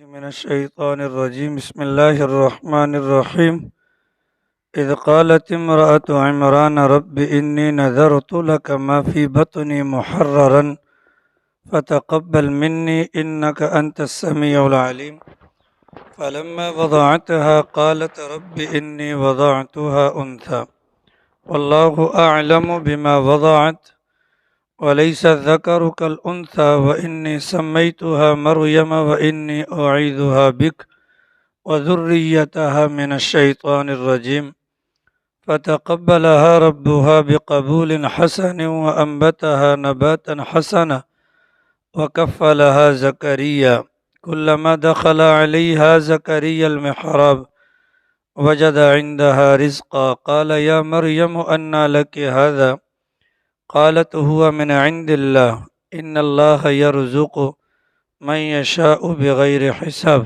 من الشيطان الرجيم بسم الله الرحمن الرحيم إذ قالت امرأة عمران رب إني نذرت لك ما في بطني محررا فتقبل مني إنك أنت السميع العليم فلما وضعتها قالت رب إني وضعتها أنثى والله أعلم بما وضعت وليس الذكر كالأنثى وإني سميتها مريم وإني أعيذها بك وذريتها من الشيطان الرجيم فتقبلها ربها بقبول حسن وأنبتها نباتا حسنا وكفلها زكريا كلما دخل عليها زكريا المحراب وجد عندها رزقا قال يا مريم أنى لك هذا قالت هو من عند الله إن الله يرزق من يشاء بغیر حساب۔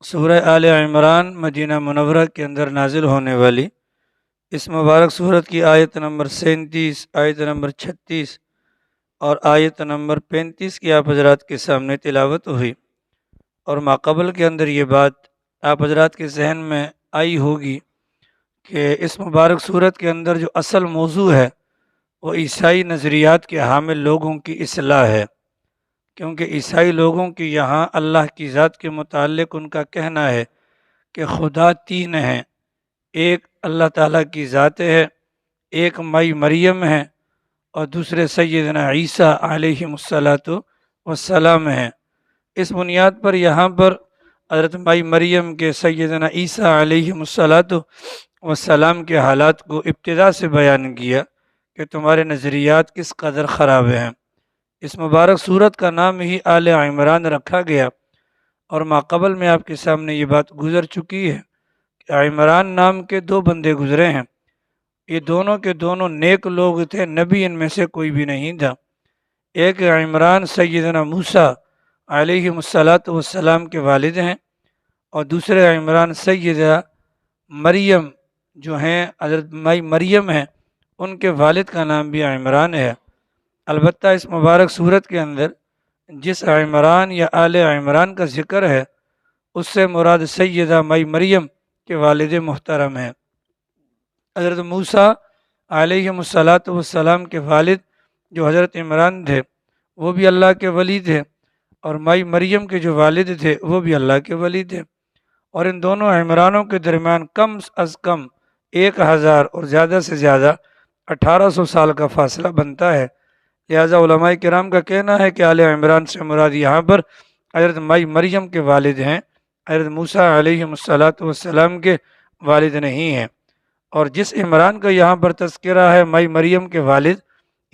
سورہ آل عمران مدینہ منورہ کے اندر نازل ہونے والی اس مبارک سورت کی آیت نمبر 37، آیت نمبر 36 اور آیت نمبر 35 کی آپ حضرات کے سامنے تلاوت ہوئی، اور ماقبل کے اندر یہ بات آپ حضرات کے ذہن میں آئی ہوگی کہ اس مبارک سورت کے اندر جو اصل موضوع ہے وہ عیسائی نظریات کے حامل لوگوں کی اصلاح ہے، کیونکہ عیسائی لوگوں کی یہاں اللہ کی ذات کے متعلق ان کا کہنا ہے کہ خدا تین ہیں، ایک اللہ تعالیٰ کی ذات ہے، ایک مائی مریم ہے، اور دوسرے سیدنا عیسیٰ علیہ السلام ہیں۔ اس بنیاد پر یہاں پر حضرت مائی مریم کے سیدنا عیسیٰ علیہ السلام کے حالات کو ابتدا سے بیان کیا کہ تمہارے نظریات کس قدر خراب ہیں۔ اس مبارک سورت کا نام ہی آل عمران رکھا گیا، اور ماقبل میں آپ کے سامنے یہ بات گزر چکی ہے کہ عمران نام کے دو بندے گزرے ہیں، یہ دونوں کے دونوں نیک لوگ تھے، نبی ان میں سے کوئی بھی نہیں تھا۔ ایک عمران سیدنا موسیٰ علیہ السلام کے والد ہیں، اور دوسرے عمران سیدہ مریم جو ہیں حضرت مائی مریم ہیں، ان کے والد کا نام بھی عمران ہے۔ البتہ اس مبارک صورت کے اندر جس عمران یا آل عمران کا ذکر ہے اس سے مراد سیدہ مائی مریم کے والد محترم ہیں۔ حضرت موسیٰ علیہ السلام کے والد جو حضرت عمران تھے وہ بھی اللہ کے ولی تھے، اور مائی مریم کے جو والد تھے وہ بھی اللہ کے ولی تھے، اور ان دونوں عمرانوں کے درمیان کم از کم 1000 اور زیادہ سے زیادہ 1800 سال کا فاصلہ بنتا ہے۔ لہٰذا علماء کرام کا کہنا ہے کہ آل عمران سے مراد یہاں پر حضرت مائی مریم کے والد ہیں، حضرت موسیٰ علیہ السلام کے والد نہیں ہیں۔ اور جس عمران کا یہاں پر تذکرہ ہے مائی مریم کے والد،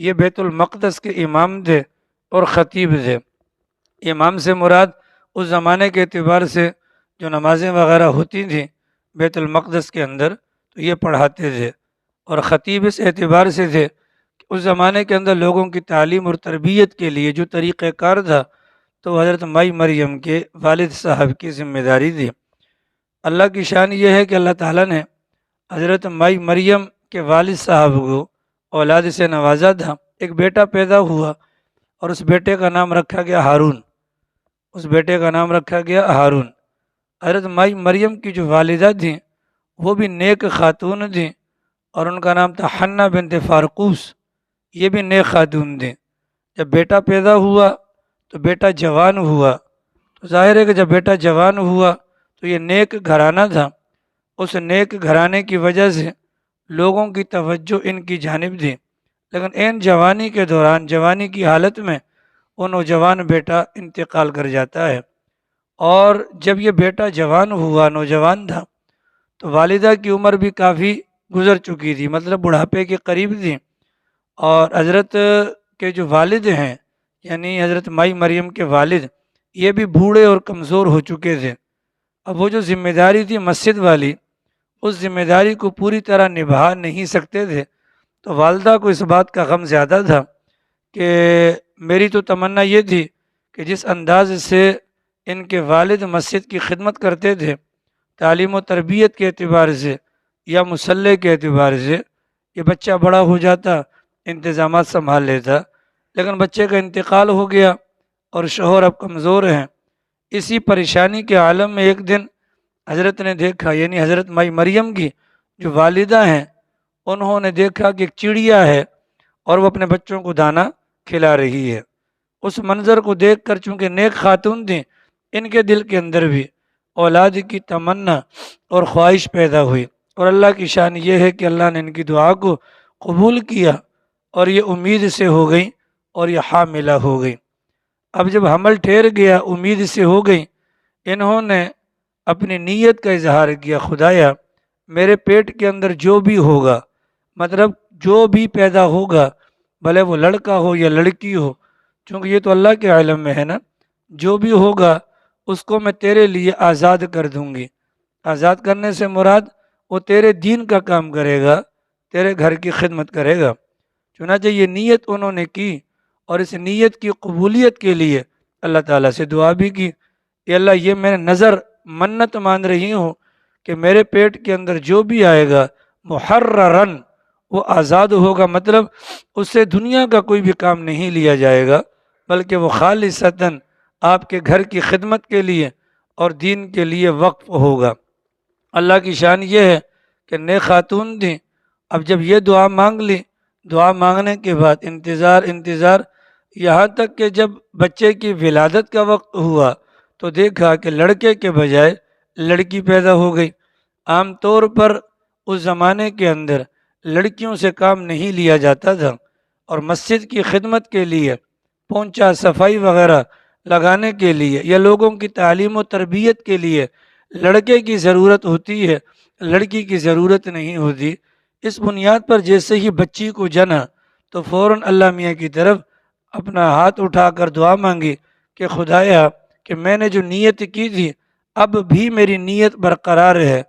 یہ بیت المقدس کے امام تھے اور خطیب تھے۔ امام سے مراد اس زمانے کے اعتبار سے جو نمازیں وغیرہ ہوتی تھیں بیت المقدس کے اندر تو یہ پڑھاتے تھے، اور خطیب اس اعتبار سے تھے کہ اس زمانے کے اندر لوگوں کی تعلیم اور تربیت کے لیے جو طریقہ کار تھا تو حضرت مائی مریم کے والد صاحب کی ذمہ داری تھی۔ اللہ کی شان یہ ہے کہ اللہ تعالیٰ نے حضرت مائی مریم کے والد صاحب کو اولاد سے نوازا تھا، ایک بیٹا پیدا ہوا اور اس بیٹے کا نام رکھا گیا ہارون، اس بیٹے کا نام رکھا گیا ہارون۔ حضرت مائی مریم کی جو والدہ تھیں وہ بھی نیک خاتون تھیں، اور ان کا نام تھا حنہ بنت فارقوس، یہ بھی نیک خاتون تھیں۔ جب بیٹا پیدا ہوا تو بیٹا جوان ہوا، تو ظاہر ہے کہ جب بیٹا جوان ہوا تو یہ نیک گھرانہ تھا، اس نیک گھرانے کی وجہ سے لوگوں کی توجہ ان کی جانب تھی، لیکن این جوانی کے دوران، جوانی کی حالت میں وہ نوجوان بیٹا انتقال کر جاتا ہے۔ اور جب یہ بیٹا جوان ہوا، نوجوان تھا، تو والدہ کی عمر بھی کافی گزر چکی تھی، مطلب بڑھاپے کے قریب تھی، اور حضرت کے جو والد ہیں یعنی حضرت مائی مریم کے والد یہ بھی بوڑھے اور کمزور ہو چکے تھے۔ اب وہ جو ذمہ داری تھی مسجد والی، اس ذمہ داری کو پوری طرح نبھا نہیں سکتے تھے، تو والدہ کو اس بات کا غم زیادہ تھا کہ میری تو تمنا یہ تھی کہ جس انداز سے ان کے والد مسجد کی خدمت کرتے تھے، تعلیم و تربیت کے اعتبار سے یا مصلح کے اعتبار سے، یہ بچہ بڑا ہو جاتا، انتظامات سنبھال لیتا، لیکن بچے کا انتقال ہو گیا اور شوہر اب کمزور ہیں، اسی پریشانی کے عالم میں ایک دن حضرت نے دیکھا، یعنی حضرت مائی مریم کی جو والدہ ہیں، انہوں نے دیکھا کہ ایک چڑیا ہے اور وہ اپنے بچوں کو دانا کھلا رہی ہے۔ اس منظر کو دیکھ کر چونکہ نیک خاتون تھیں، ان کے دل کے اندر بھی اولاد کی تمنا اور خواہش پیدا ہوئی، اور اللہ کی شان یہ ہے کہ اللہ نے ان کی دعا کو قبول کیا اور یہ امید سے ہو گئی اور یہ حاملہ ہو گئی۔ اب جب حمل ٹھہر گیا، امید سے ہو گئی، انہوں نے اپنی نیت کا اظہار کیا، خدایا میرے پیٹ کے اندر جو بھی ہوگا، مطلب جو بھی پیدا ہوگا، بھلے وہ لڑکا ہو یا لڑکی ہو، چونکہ یہ تو اللہ کے علم میں ہے نا، جو بھی ہوگا اس کو میں تیرے لیے آزاد کر دوں گی۔ آزاد کرنے سے مراد وہ تیرے دین کا کام کرے گا، تیرے گھر کی خدمت کرے گا۔ چنانچہ یہ نیت انہوں نے کی، اور اس نیت کی قبولیت کے لیے اللہ تعالیٰ سے دعا بھی کی کہ اللہ یہ میں نظر منت مان رہی ہوں کہ میرے پیٹ کے اندر جو بھی آئے گا محررن، وہ آزاد ہوگا، مطلب اس سے دنیا کا کوئی بھی کام نہیں لیا جائے گا، بلکہ وہ خالصتاً آپ کے گھر کی خدمت کے لیے اور دین کے لیے وقف ہوگا۔ اللہ کی شان یہ ہے کہ نیک خاتون تھیں، اب جب یہ دعا مانگ لی، دعا مانگنے کے بعد انتظار یہاں تک کہ جب بچے کی ولادت کا وقت ہوا تو دیکھا کہ لڑکے کے بجائے لڑکی پیدا ہو گئی۔ عام طور پر اس زمانے کے اندر لڑکیوں سے کام نہیں لیا جاتا تھا، اور مسجد کی خدمت کے لیے، پونچھا صفائی وغیرہ لگانے کے لیے یا لوگوں کی تعلیم و تربیت کے لیے لڑکے کی ضرورت ہوتی ہے، لڑکی کی ضرورت نہیں ہوتی۔ اس بنیاد پر جیسے ہی بچی کو جنا تو فوراً اللہ میاں کی طرف اپنا ہاتھ اٹھا کر دعا مانگی کہ خدایا کہ میں نے جو نیت کی تھی اب بھی میری نیت برقرار ہے،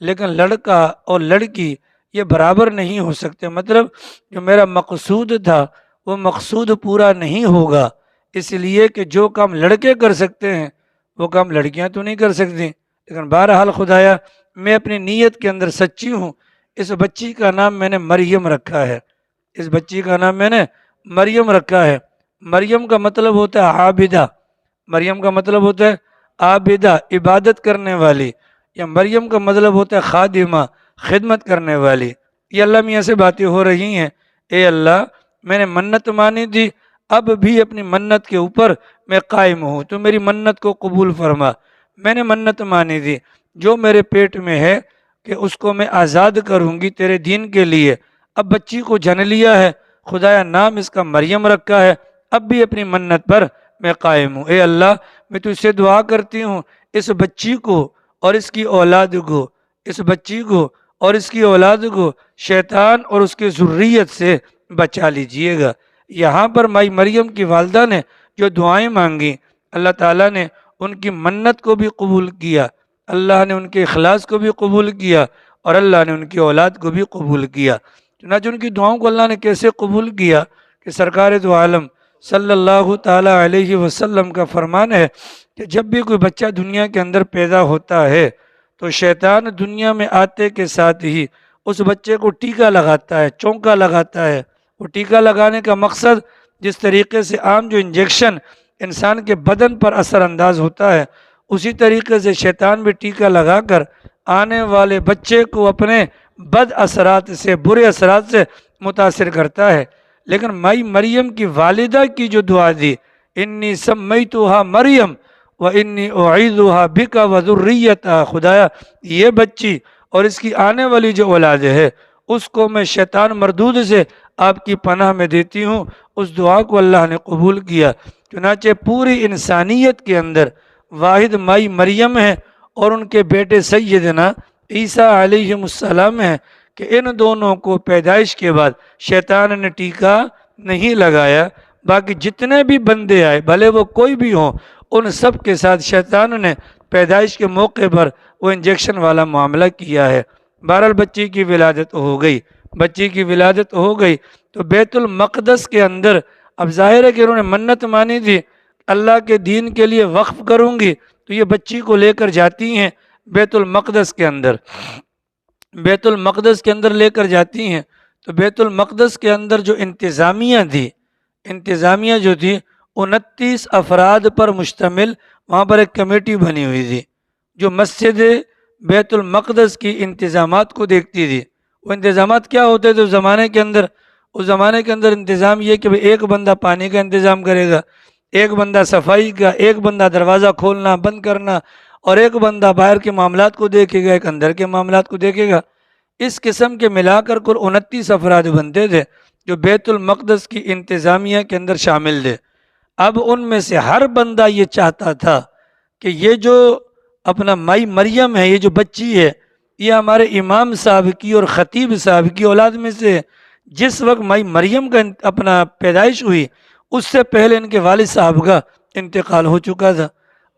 لیکن لڑکا اور لڑکی یہ برابر نہیں ہو سکتے، مطلب جو میرا مقصود تھا وہ مقصود پورا نہیں ہوگا، اس لیے کہ جو کام لڑکے کر سکتے ہیں وہ کام لڑکیاں تو نہیں کر سکتی۔ لیکن بہرحال خدایا میں اپنی نیت کے اندر سچی ہوں، اس بچی کا نام میں نے مریم رکھا ہے، اس بچی کا نام میں نے مریم رکھا ہے۔ مریم کا مطلب ہوتا ہے عابدہ، مریم کا مطلب ہوتا ہے عابدہ، عبادت کرنے والی، یا مریم کا مطلب ہوتا ہے خادمہ، خدمت کرنے والی۔ یہ اللہ میاں سے باتیں ہو رہی ہیں، اے اللہ میں نے منت مانی تھی، اب بھی اپنی منت کے اوپر میں قائم ہوں، تو میری منت کو قبول فرما۔ میں نے منت مانی تھی جو میرے پیٹ میں ہے کہ اس کو میں آزاد کروں گی تیرے دین کے لیے، اب بچی کو جن لیا ہے، خدایا نام اس کا مریم رکھا ہے، اب بھی اپنی منت پر میں قائم ہوں۔ اے اللہ میں تجھ سے دعا کرتی ہوں اس بچی کو اور اس کی اولاد کو، اس بچی کو اور اس کی اولاد کو شیطان اور اس کی ذریت سے بچا لیجئے گا۔ یہاں پر مائی مریم کی والدہ نے جو دعائیں مانگی، اللہ تعالیٰ نے ان کی منت کو بھی قبول کیا، اللہ نے ان کے اخلاص کو بھی قبول کیا، اور اللہ نے ان کی اولاد کو بھی قبول کیا۔ چنانچہ ان کی دعاؤں کو اللہ نے کیسے قبول کیا کہ سرکار دو عالم صلی اللہ تعالیٰ علیہ وسلم کا فرمان ہے کہ جب بھی کوئی بچہ دنیا کے اندر پیدا ہوتا ہے تو شیطان دنیا میں آتے کے ساتھ ہی اس بچے کو ٹیکا لگاتا ہے، چونکا لگاتا ہے۔ وہ ٹیکا لگانے کا مقصد جس طریقے سے عام جو انجیکشن انسان کے بدن پر اثر انداز ہوتا ہے، اسی طریقے سے شیطان بھی ٹیکا لگا کر آنے والے بچے کو اپنے بد اثرات سے، برے اثرات سے متاثر کرتا ہے۔ لیکن مائی مریم کی والدہ کی جو دعا دی، انی سمیتھا مریم و انی اعیذھا بک و ذریتھا، خدایا یہ بچی اور اس کی آنے والی جو اولاد ہے اس کو میں شیطان مردود سے آپ کی پناہ میں دیتی ہوں۔ اس دعا کو اللہ نے قبول کیا۔ چنانچہ پوری انسانیت کے اندر واحد مائی مریم ہے اور ان کے بیٹے سیدنا عیسیٰ علیہ السلام ہیں کہ ان دونوں کو پیدائش کے بعد شیطان نے ٹیکا نہیں لگایا۔ باقی جتنے بھی بندے آئے بھلے وہ کوئی بھی ہوں، ان سب کے ساتھ شیطان نے پیدائش کے موقع پر وہ انجیکشن والا معاملہ کیا ہے۔ بہرحال بچی کی ولادت ہو گئی، بچی کی ولادت ہو گئی تو بیت المقدس کے اندر، اب ظاہر ہے کہ انہوں نے منت مانی تھی اللہ کے دین کے لیے وقف کروں گی، تو یہ بچی کو لے کر جاتی ہیں بیت المقدس کے اندر، بیت المقدس کے اندر لے کر جاتی ہیں۔ تو بیت المقدس کے اندر جو انتظامیہ تھی، انتظامیہ جو تھی 29 افراد پر مشتمل وہاں پر ایک کمیٹی بنی ہوئی تھی جو مسجد بیت المقدس کی انتظامات کو دیکھتی تھی۔ وہ انتظامات کیا ہوتے تھے اس زمانے کے اندر؟ اس زمانے کے اندر انتظام یہ کہ ایک بندہ پانی کا انتظام کرے گا، ایک بندہ صفائی کا، ایک بندہ دروازہ کھولنا بند کرنا، اور ایک بندہ باہر کے معاملات کو دیکھے گا، ایک اندر کے معاملات کو دیکھے گا۔ اس قسم کے ملا کر کل 29 افراد بنتے تھے جو بیت المقدس کی انتظامیہ کے اندر شامل تھے۔ اب ان میں سے ہر بندہ یہ چاہتا تھا کہ یہ جو اپنا مائی مریم ہے، یہ جو بچی ہے، یہ ہمارے امام صاحب کی اور خطیب صاحب کی اولاد میں سے ہے۔ جس وقت مائی مریم کا اپنا پیدائش ہوئی اس سے پہلے ان کے والد صاحب کا انتقال ہو چکا تھا۔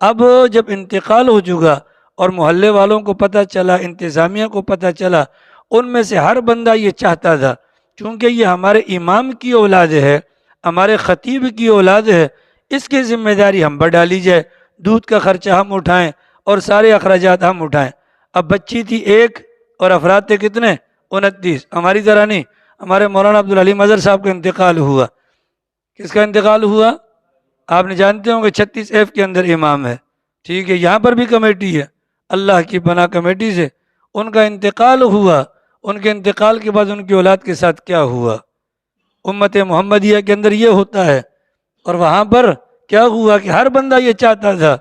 اب جب انتقال ہو چکا اور محلے والوں کو پتہ چلا، انتظامیہ کو پتہ چلا، ان میں سے ہر بندہ یہ چاہتا تھا چونکہ یہ ہمارے امام کی اولاد ہے، ہمارے خطیب کی اولاد ہے، اس کی ذمہ داری ہم پر ڈالی جائے، دودھ کا خرچہ ہم اٹھائیں اور سارے اخراجات ہم اٹھائیں۔ اب بچی تھی ایک اور افراد تھے کتنے؟ 29۔ ہماری طرح نہیں، ہمارے مولانا عبدالعلیم اظہر صاحب کا انتقال ہوا۔ کس کا انتقال ہوا؟ آپ نے جانتے ہوں کہ 36F کے اندر امام ہے، ٹھیک ہے، یہاں پر بھی کمیٹی ہے، اللہ کی پناہ کمیٹی سے ان کا انتقال ہوا۔ ان کے انتقال کے بعد ان کی اولاد کے ساتھ کیا ہوا؟ امت محمدیہ کے اندر یہ ہوتا ہے، اور وہاں پر کیا ہوا کہ ہر بندہ یہ چاہتا تھا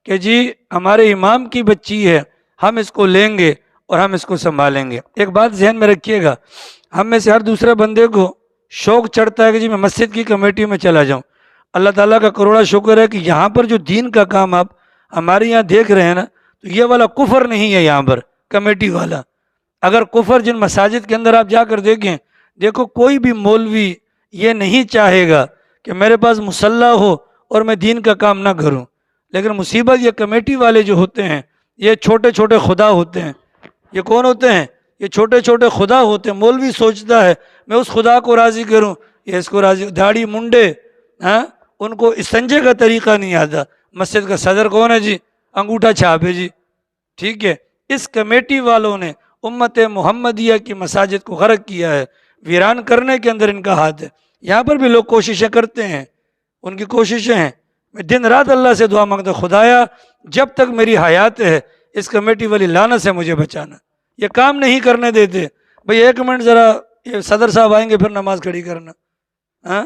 کہ جی ہمارے امام کی بچی ہے، ہم اس کو لیں گے اور ہم اس کو سنبھالیں گے۔ ایک بات ذہن میں رکھیے گا، ہم میں سے ہر دوسرے بندے کو شوق چڑھتا ہے کہ جی میں مسجد کی کمیٹی میں چلا جاؤں۔ اللہ تعالیٰ کا کروڑا شکر ہے کہ یہاں پر جو دین کا کام آپ ہمارے یہاں دیکھ رہے ہیں نا، تو یہ والا کفر نہیں ہے یہاں پر کمیٹی والا۔ اگر کفر جن مساجد کے اندر آپ جا کر دیکھیں، دیکھو کوئی بھی مولوی یہ نہیں چاہے گا کہ میرے پاس مسلح ہو اور میں دین کا کام نہ کروں، لیکن مصیبت یہ کمیٹی والے جو ہوتے ہیں یہ چھوٹے چھوٹے خدا ہوتے ہیں۔ یہ کون ہوتے ہیں؟ یہ چھوٹے چھوٹے خدا ہوتے ہیں۔ مولوی سوچتا ہے میں اس خدا کو راضی کروں، یہ اس کو راضی، داڑھی منڈے، ہاں ان کو استنجے کا طریقہ نہیں آتا۔ مسجد کا صدر کون ہے جی؟ انگوٹھا چھاپ ہے جی، ٹھیک ہے۔ اس کمیٹی والوں نے امت محمدیہ کی مساجد کو غرق کیا ہے، ویران کرنے کے اندر ان کا ہاتھ ہے۔ یہاں پر بھی لوگ کوششیں کرتے ہیں، ان کی کوششیں ہیں، میں دن رات اللہ سے دعا مانگتا ہوں خدایا جب تک میری حیات ہے اس کمیٹی والی لعنت سے مجھے بچانا۔ یہ کام نہیں کرنے دیتے، بھئی ایک منٹ ذرا یہ صدر صاحب آئیں گے پھر نماز کھڑی کرنا۔ ہاں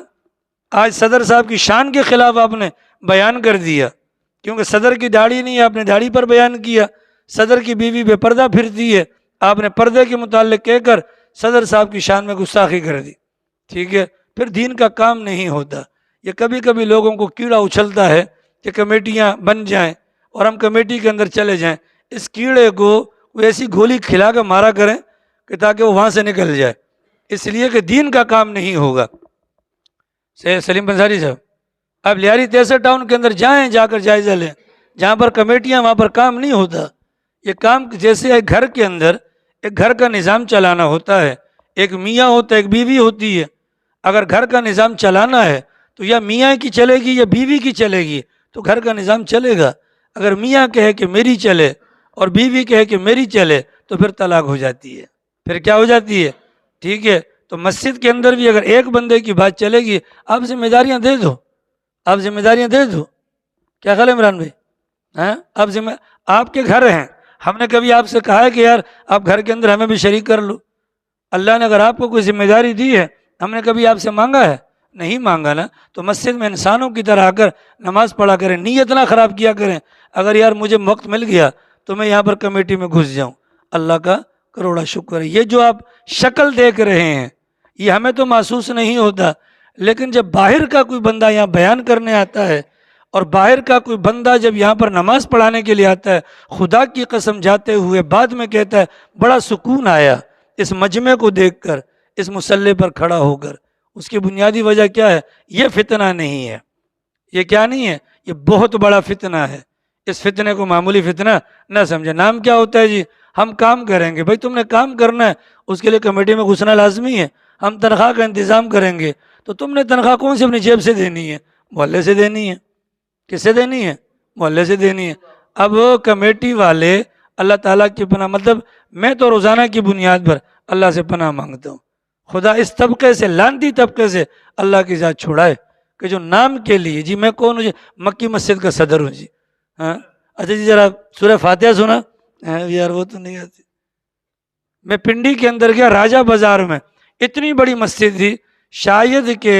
آج صدر صاحب کی شان کے خلاف آپ نے بیان کر دیا، کیونکہ صدر کی داڑھی نہیں ہے، آپ نے داڑھی پر بیان کیا۔ صدر کی بیوی بے پردہ پھرتی ہے، آپ نے پردے کے متعلق کہہ کر صدر صاحب کی شان میں گستاخی کر دی، ٹھیک ہے۔ پھر دین کا کام نہیں ہوتا۔ یہ کبھی کبھی لوگوں کو کیڑا اچھلتا ہے کہ کمیٹیاں بن جائیں اور ہم کمیٹی کے اندر چلے جائیں۔ اس کیڑے کو وہ ایسی گولی کھلا کر مارا کریں کہ تاکہ وہ وہاں سے نکل جائے، اس لیے کہ دین کا کام نہیں ہوگا۔ سلیم بنساری صاحب آپ لیاری تیسر ٹاؤن کے اندر جائیں، جا کر جائزہ لیں، جہاں پر کمیٹیاں وہاں پر کام نہیں ہوتا۔ یہ کام جیسے ایک گھر کے اندر ایک گھر کا نظام چلانا ہوتا ہے، ایک میاں ہوتا ہے، ایک بیوی ہوتی ہے۔ اگر گھر کا نظام چلانا ہے تو یا میاں کی چلے گی یا بیوی کی چلے گی تو گھر کا نظام چلے گا۔ اگر میاں کہے کہ میری چلے اور بیوی کہے کہ میری چلے تو پھر طلاق ہو جاتی ہے، پھر کیا ہو جاتی ہے، ٹھیک ہے۔ تو مسجد کے اندر بھی اگر ایک بندے کی بات چلے گی، آپ ذمہ داریاں دے دو، آپ ذمہ داریاں دے دو۔ کیا خیال ہے عمران بھائی؟ ہاں آپ کے گھر ہیں، ہم نے کبھی آپ سے کہا ہے کہ یار آپ گھر کے اندر ہمیں بھی شریک کر لو؟ اللہ نے اگر آپ کو کوئی ذمہ داری دی ہے، ہم نے کبھی آپ سے مانگا ہے؟ نہیں مانگا نا۔ تو مسجد میں انسانوں کی طرح آ کر نماز پڑھا کریں، نیت نہ خراب کیا کریں اگر یار مجھے وقت مل گیا تو میں یہاں پر کمیٹی میں گھس جاؤں۔ اللہ کا کروڑا شکر ہے۔ یہ جو آپ شکل دیکھ رہے ہیں یہ ہمیں تو محسوس نہیں ہوتا، لیکن جب باہر کا کوئی بندہ یہاں بیان کرنے آتا ہے اور باہر کا کوئی بندہ جب یہاں پر نماز پڑھانے کے لیے آتا ہے، خدا کی قسم جاتے ہوئے بعد میں کہتا ہے بڑا سکون آیا اس مجمع کو دیکھ کر، اس مصلی پر کھڑا ہو کر۔ اس کی بنیادی وجہ کیا ہے؟ یہ فتنہ نہیں ہے، یہ کیا نہیں ہے، یہ بہت بڑا فتنہ ہے۔ اس فتنے کو معمولی فتنہ نہ سمجھے۔ نام کیا ہوتا ہے جی؟ ہم کام کریں گے۔ بھائی تم نے کام کرنا ہے، اس کے لیے کمیٹی میں گھسنا لازمی ہے۔ ہم تنخواہ کا انتظام کریں گے، تو تم نے تنخواہ کون سی اپنی جیب سے دینی ہے؟ محلے سے دینی ہے۔ کس سے دینی ہے؟ محلے سے دینی ہے۔ اب کمیٹی والے اللہ تعالیٰ کی پناہ، مطلب میں تو روزانہ کی بنیاد پر اللہ سے پناہ مانگتا ہوں، خدا اس طبقے سے، لعنتی طبقے سے اللہ کی ذات چھڑائے۔ کہ جو نام کے لیے جی میں کون ہوں جی، مکی مسجد کا صدر ہوں جی، ہاں اچھا جی ذرا سورہ فاتحہ سنا، یار وہ تو نہیں آتی۔ میں پنڈی کے اندر گیا راجہ بازار میں، اتنی بڑی مسجد تھی، شاید کہ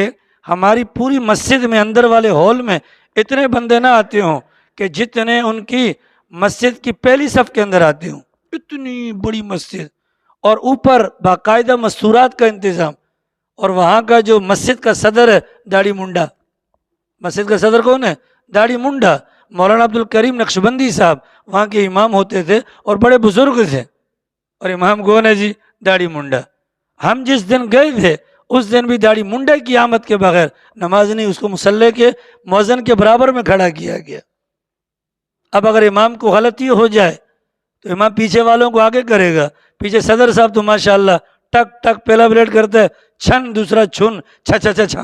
ہماری پوری مسجد میں اندر والے ہال میں اتنے بندے نہ آتے ہوں کہ جتنے ان کی مسجد کی پہلی صف کے اندر آتے ہوں، اتنی بڑی مسجد، اور اوپر باقاعدہ مستورات کا انتظام، اور وہاں کا جو مسجد کا صدر ہے داڑھی منڈا، مسجد کا صدر کون ہے؟ داڑھی منڈا، مولانا عبد الکریم نقشبندی صاحب وہاں کے امام ہوتے تھے اور بڑے بزرگ تھے، اور امام کون ہے جی؟ داڑھی منڈا۔ ہم جس دن گئے تھے اس دن بھی داڑھی منڈا کی آمد کے بغیر نماز نہیں، اس کو مصلی کے مؤذن کے برابر میں کھڑا کیا گیا۔ اب اگر امام کو غلطی ہو جائے تو امام پیچھے والوں کو آگے کرے گا، پیچھے صدر صاحب تو ماشاءاللہ ٹک ٹک پہلا بلیٹ کرتا ہے، چھن دوسرا چھن، چھا چھا چھا چھا،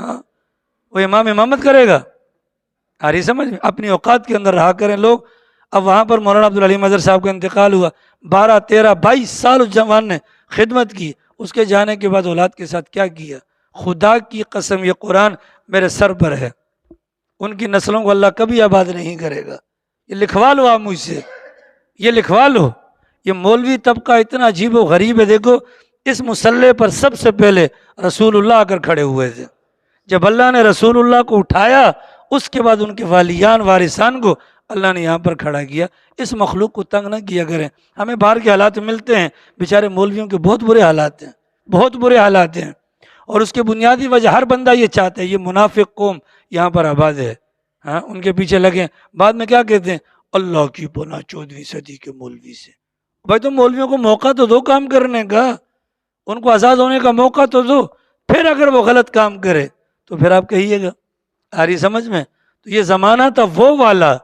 وہ امام امامت کرے گا؟ آ رہی سمجھ میں؟ اپنی اوقات کے اندر رہا کریں لوگ۔ اب وہاں پر مولانا عبدالعلیم اظہر صاحب کا انتقال ہوا، 12 13 22 سال اس جوان نے خدمت کی، اس کے جانے کے بعد اولاد کے ساتھ کیا کیا؟ خدا کی قسم یہ قرآن میرے سر پر ہے، ان کی نسلوں کو اللہ کبھی آباد نہیں کرے گا، یہ لکھوا لو آپ مجھ سے، یہ لکھوا لو۔ یہ مولوی طبقہ اتنا عجیب و غریب ہے، دیکھو اس مصلی پر سب سے پہلے رسول اللہ آ کر کھڑے ہوئے تھے، جب اللہ نے رسول اللہ کو اٹھایا اس کے بعد ان کے والیان وارثان کو اللہ نے یہاں پر کھڑا کیا۔ اس مخلوق کو تنگ نہ کیا کریں، ہمیں باہر کے حالات ملتے ہیں، بیچارے مولویوں کے بہت برے حالات ہیں، بہت برے حالات ہیں، اور اس کے بنیادی وجہ ہر بندہ یہ چاہتا ہے یہ منافق قوم یہاں پر آباد ہے، ہاں ان کے پیچھے لگیں، بعد میں کیا کہتے ہیں؟ اللہ کی پناہ 14ویں صدی کے مولوی سے۔ بھائی تو مولویوں کو موقع تو دو کام کرنے کا، ان کو آزاد ہونے کا موقع تو دو، پھر اگر وہ غلط کام کرے تو پھر آپ کہیے گا۔ آ رہی سمجھ میں؟ تو یہ زمانہ تھا وہ والا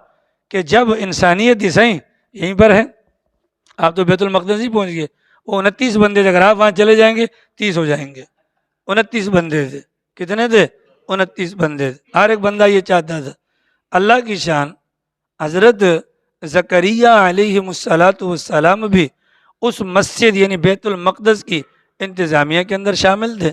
کہ جب انسانیت ہی صحیح یہیں پر ہے۔ آپ تو بیت المقدس ہی پہنچ گئے، وہ 29 بندے تھے، اگر آپ وہاں چلے جائیں گے 30 ہو جائیں گے۔ 29 بندے تھے، کتنے تھے؟ 29 بندے تھے، ہر ایک بندہ یہ چاہتا تھا۔ اللہ کی شان، حضرت زکریا علیہ السلام بھی اس مسجد یعنی بیت المقدس کی انتظامیہ کے اندر شامل تھے،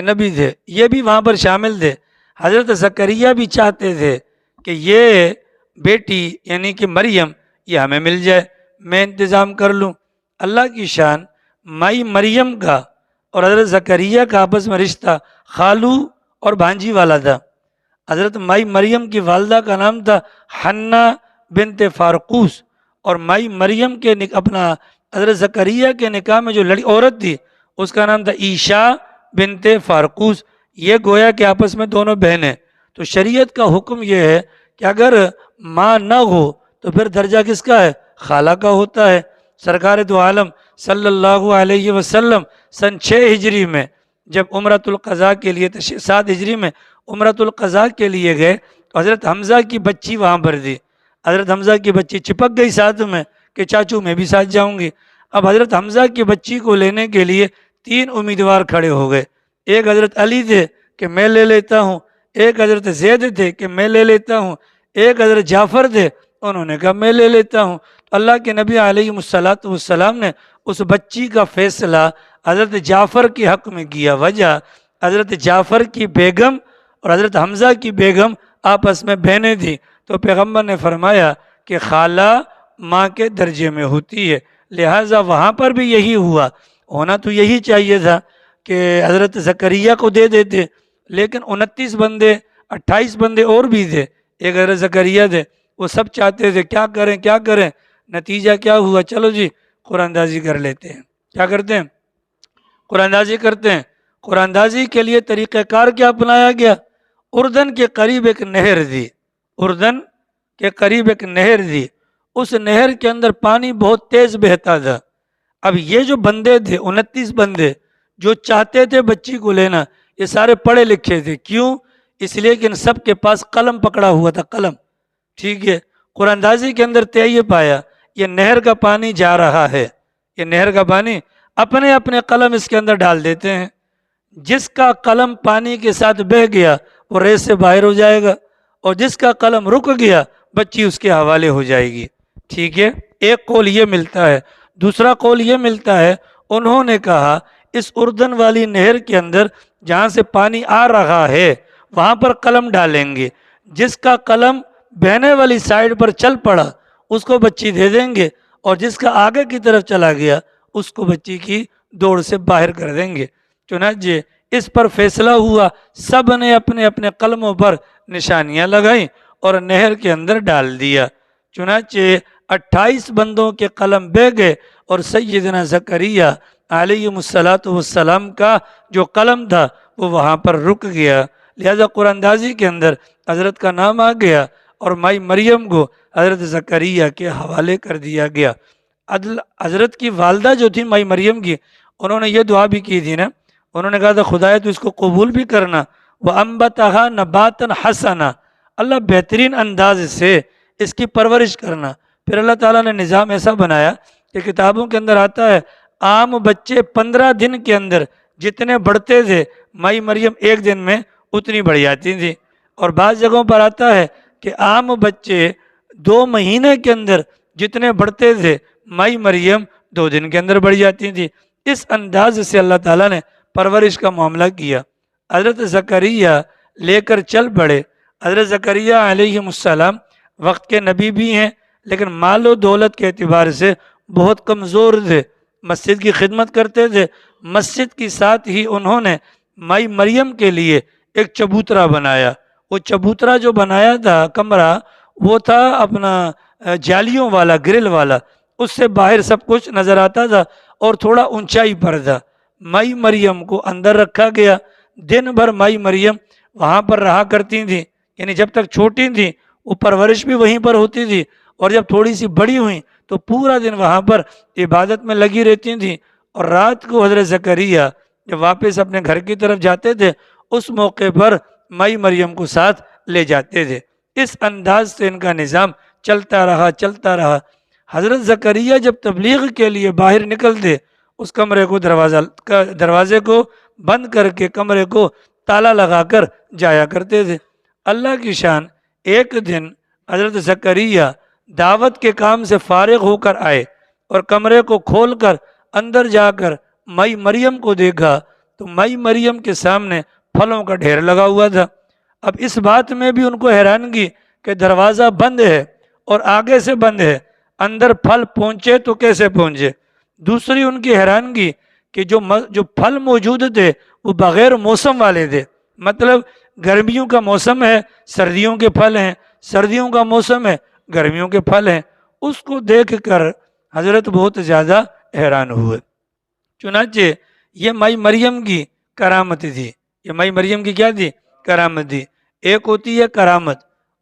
نبی تھے، یہ بھی وہاں پر شامل تھے۔ حضرت زکریا بھی چاہتے تھے کہ یہ بیٹی یعنی کہ مریم یہ ہمیں مل جائے، میں انتظام کر لوں۔ اللہ کی شان، مائی مریم کا اور حضرت زکریا کا آپس میں رشتہ خالو اور بھانجی والا تھا۔ حضرت مائی مریم کی والدہ کا نام تھا حنہ بنت فارقوس، اور مائی مریم کے اپنا حضرت زکریا کے نکاح میں جو عورت تھی اس کا نام تھا عیشا بنت فارقوس۔ یہ گویا کہ آپس میں دونوں بہنیں۔ تو شریعت کا حکم یہ ہے کہ اگر ماں نہ ہو تو پھر درجہ کس کا ہے؟ خالہ کا ہوتا ہے۔ سرکار دو عالم صلی اللہ علیہ وسلم سن 6 ہجری میں جب عمرۃ القضاء کے لیے 7 ہجری میں عمرۃ القضاء کے لیے گئے تو حضرت حمزہ کی بچی وہاں پر تھی۔ حضرت حمزہ کی بچی چپک گئی ساتھ میں کہ چاچو میں بھی ساتھ جاؤں گی۔ اب حضرت حمزہ کی بچی کو لینے کے لیے 3 امیدوار کھڑے ہو گئے، ایک حضرت علی تھے کہ میں لے لیتا ہوں، ایک حضرت زید تھے کہ میں لے لیتا ہوں، ایک حضرت جعفر تھے، انہوں نے کہا میں لے لیتا ہوں۔ اللہ کے نبی علیہ السلام نے اس بچی کا فیصلہ حضرت جعفر کے حق میں کیا۔ وجہ حضرت جعفر کی بیگم اور حضرت حمزہ کی بیگم آپس میں بہنیں تھیں، تو پیغمبر نے فرمایا کہ خالہ ماں کے درجے میں ہوتی ہے، لہٰذا وہاں پر بھی یہی ہوا۔ ہونا تو یہی چاہیے تھا کہ حضرت زکریا کو دے دیتے، لیکن 29 بندے 28 بندے اور بھی تھے، ایک حضرت زکریا تھے، وہ سب چاہتے تھے کیا کریں کیا کریں۔ نتیجہ کیا ہوا؟ چلو جی قرآن اندازی کر لیتے ہیں۔ کیا کرتے ہیں؟ قرآن اندازی کرتے ہیں۔ قرآن اندازی کے لیے طریقہ کار کیا اپنایا گیا؟ اردن کے قریب ایک نہر تھی، اردن کے قریب ایک نہر تھی، اس نہر کے اندر پانی بہت تیز بہتا تھا۔ اب یہ جو بندے تھے 29 بندے جو چاہتے تھے بچی کو لینا، یہ سارے پڑھے لکھے تھے۔ کیوں؟ اس لیے کہ ان سب کے پاس قلم پکڑا ہوا تھا، قلم، ٹھیک ہے۔ قرآن اندازی کے اندر طے یہ پایا یہ نہر کا پانی جا رہا ہے، یہ نہر کا پانی، اپنے اپنے قلم اس کے اندر ڈال دیتے ہیں، جس کا قلم پانی کے ساتھ بہہ گیا وہ ریس سے باہر ہو جائے گا، اور جس کا قلم رک گیا بچی اس کے حوالے ہو جائے گی، ٹھیک ہے۔ ایک قول یہ ملتا ہے۔ دوسرا قول یہ ملتا ہے، انہوں نے کہا اس اردن والی نہر کے اندر جہاں سے پانی آ رہا ہے وہاں پر قلم ڈالیں گے، جس کا قلم بہنے والی سائڈ پر چل پڑا اس کو بچی دے دیں گے، اور جس کا آگے کی طرف چلا گیا اس کو بچی کی دوڑ سے باہر کر دیں گے۔ چنانچہ اس پر فیصلہ ہوا، سب نے اپنے اپنے قلموں پر نشانیاں لگائیں اور نہر کے اندر ڈال دیا۔ چنانچہ 28 بندوں کے قلم بہہ گئے اور سیدنا زکریا علیہ السلام کا جو قلم تھا وہ وہاں پر رک گیا۔ لہذا قرآن اندازی کے اندر حضرت کا نام آ گیا اور مائی مریم کو حضرت زکریا کے حوالے کر دیا گیا۔ حضرت کی والدہ جو تھی مائی مریم کی، انہوں نے یہ دعا بھی کی تھی نا، انہوں نے کہا تھا خدایا تو اس کو قبول بھی کرنا، وَأَنبَتَهَا نَبَاتًا حَسَنًا، اللہ بہترین انداز سے اس کی پرورش کرنا۔ پھر اللہ تعالیٰ نے نظام ایسا بنایا کہ کتابوں کے اندر آتا ہے عام بچے 15 دن کے اندر جتنے بڑھتے تھے مائی مریم ایک دن میں اتنی بڑھ جاتی تھی، اور بعض جگہوں پر آتا ہے کہ عام بچے 2 مہینے کے اندر جتنے بڑھتے تھے مائی مریم 2 دن کے اندر بڑھ جاتی تھی۔ اس انداز سے اللہ تعالیٰ نے پرورش کا معاملہ کیا۔ حضرت زکریا لے کر چل پڑے۔ حضرت زکریا علیہ السلام وقت کے نبی بھی ہیں لیکن مال و دولت کے اعتبار سے بہت کمزور تھے، مسجد کی خدمت کرتے تھے۔ مسجد کے ساتھ ہی انہوں نے مائی مریم کے لیے ایک چبوترا بنایا۔ وہ چبوترا جو بنایا تھا کمرہ، وہ تھا اپنا جالیوں والا، گرل والا، اس سے باہر سب کچھ نظر آتا تھا اور تھوڑا اونچائی پر تھا۔ مائی مریم کو اندر رکھا گیا، دن بھر مائی مریم وہاں پر رہا کرتی تھیں، یعنی جب تک چھوٹی تھیں وہ پرورش بھی وہیں پر ہوتی تھی، اور جب تھوڑی سی بڑی ہوئیں تو پورا دن وہاں پر عبادت میں لگی رہتی تھیں۔ اور رات کو حضرت زکریا جب واپس اپنے گھر کی طرف جاتے تھے اس موقع پر مائی مریم کو ساتھ لے جاتے تھے۔ اس انداز سے ان کا نظام چلتا رہا۔ حضرت زکریا جب تبلیغ کے لیے باہر نکلتے اس کمرے کو دروازے کو بند کر کے کمرے کو تالا لگا کر جایا کرتے تھے۔ اللہ کی شان، ایک دن حضرت زکریا دعوت کے کام سے فارغ ہو کر آئے اور کمرے کو کھول کر اندر جا کر مائی مریم کو دیکھا تو مائی مریم کے سامنے پھلوں کا ڈھیر لگا ہوا تھا۔ اب اس بات میں بھی ان کو حیرانگی کہ دروازہ بند ہے اور آگے سے بند ہے، اندر پھل پہنچے تو کیسے پہنچے۔ دوسری ان کی حیرانگی کہ جو پھل موجود تھے وہ بغیر موسم والے تھے، مطلب گرمیوں کا موسم ہے سردیوں کے پھل ہیں، سردیوں کا موسم ہے گرمیوں کے پھل ہیں۔ اس کو دیکھ کر حضرت بہت زیادہ حیران ہوئے۔ چنانچہ یہ مائی مریم کی کرامت تھی۔ یہ مائی مریم کی کیا تھی؟ کرامت تھی۔ ایک ہوتی ہے کرامت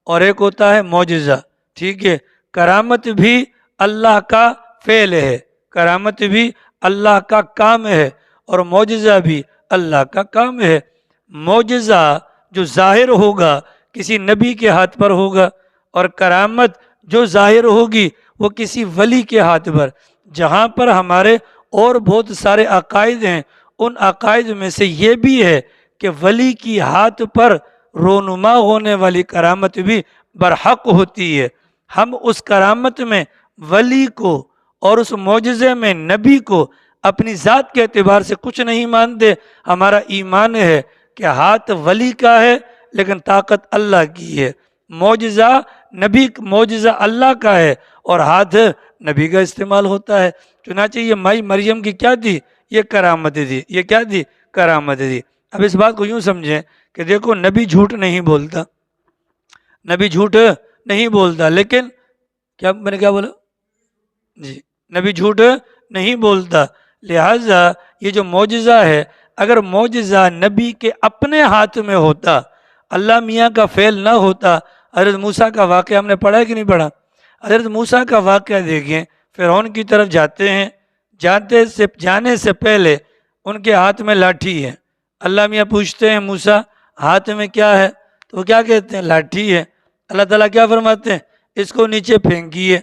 اور ایک ہوتا ہے معجزہ، ٹھیک ہے؟ کرامت بھی اللہ کا فعل ہے، کرامت بھی اللہ کا کام ہے، اور معجزہ بھی اللہ کا کام ہے۔ معجزہ جو ظاہر ہوگا کسی نبی کے ہاتھ پر ہوگا، اور کرامت جو ظاہر ہوگی وہ کسی ولی کے ہاتھ پر۔ جہاں پر ہمارے اور بہت سارے عقائد ہیں، ان عقائد میں سے یہ بھی ہے کہ ولی کی ہاتھ پر رونما ہونے والی کرامت بھی برحق ہوتی ہے۔ ہم اس کرامت میں ولی کو اور اس معجزے میں نبی کو اپنی ذات کے اعتبار سے کچھ نہیں مانتے۔ ہمارا ایمان ہے کہ ہاتھ ولی کا ہے لیکن طاقت اللہ کی ہے، معجزہ اللہ کا ہے اور ہاتھ نبی کا استعمال ہوتا ہے۔ چنانچہ یہ مائی مریم کی کیا تھی؟ یہ کرامت تھی۔ یہ کیا تھی؟ کرامت تھی۔ اب اس بات کو یوں سمجھیں کہ دیکھو نبی جھوٹ نہیں بولتا، نبی جھوٹ نہیں بولتا، لیکن میں نے کیا بولا جی، نبی جھوٹ نہیں بولتا۔ لہٰذا یہ جو معجزہ ہے، اگر معجزہ نبی کے اپنے ہاتھ میں ہوتا، اللہ میاں کا فعل نہ ہوتا۔ حضرت موسیٰ کا واقعہ ہم نے پڑھا ہے کہ نہیں پڑھا؟ حضرت موسیٰ کا واقعہ دیکھیں، فرعون کی طرف جاتے ہیں، جانے سے پہلے ان کے ہاتھ میں لاٹھی ہے۔ اللہ میاں پوچھتے ہیں موسیٰ ہاتھ میں کیا ہے؟ تو وہ کیا کہتے ہیں؟ لاٹھی ہے۔ اللہ تعالیٰ کیا فرماتے ہیں؟ اس کو نیچے پھینکیے۔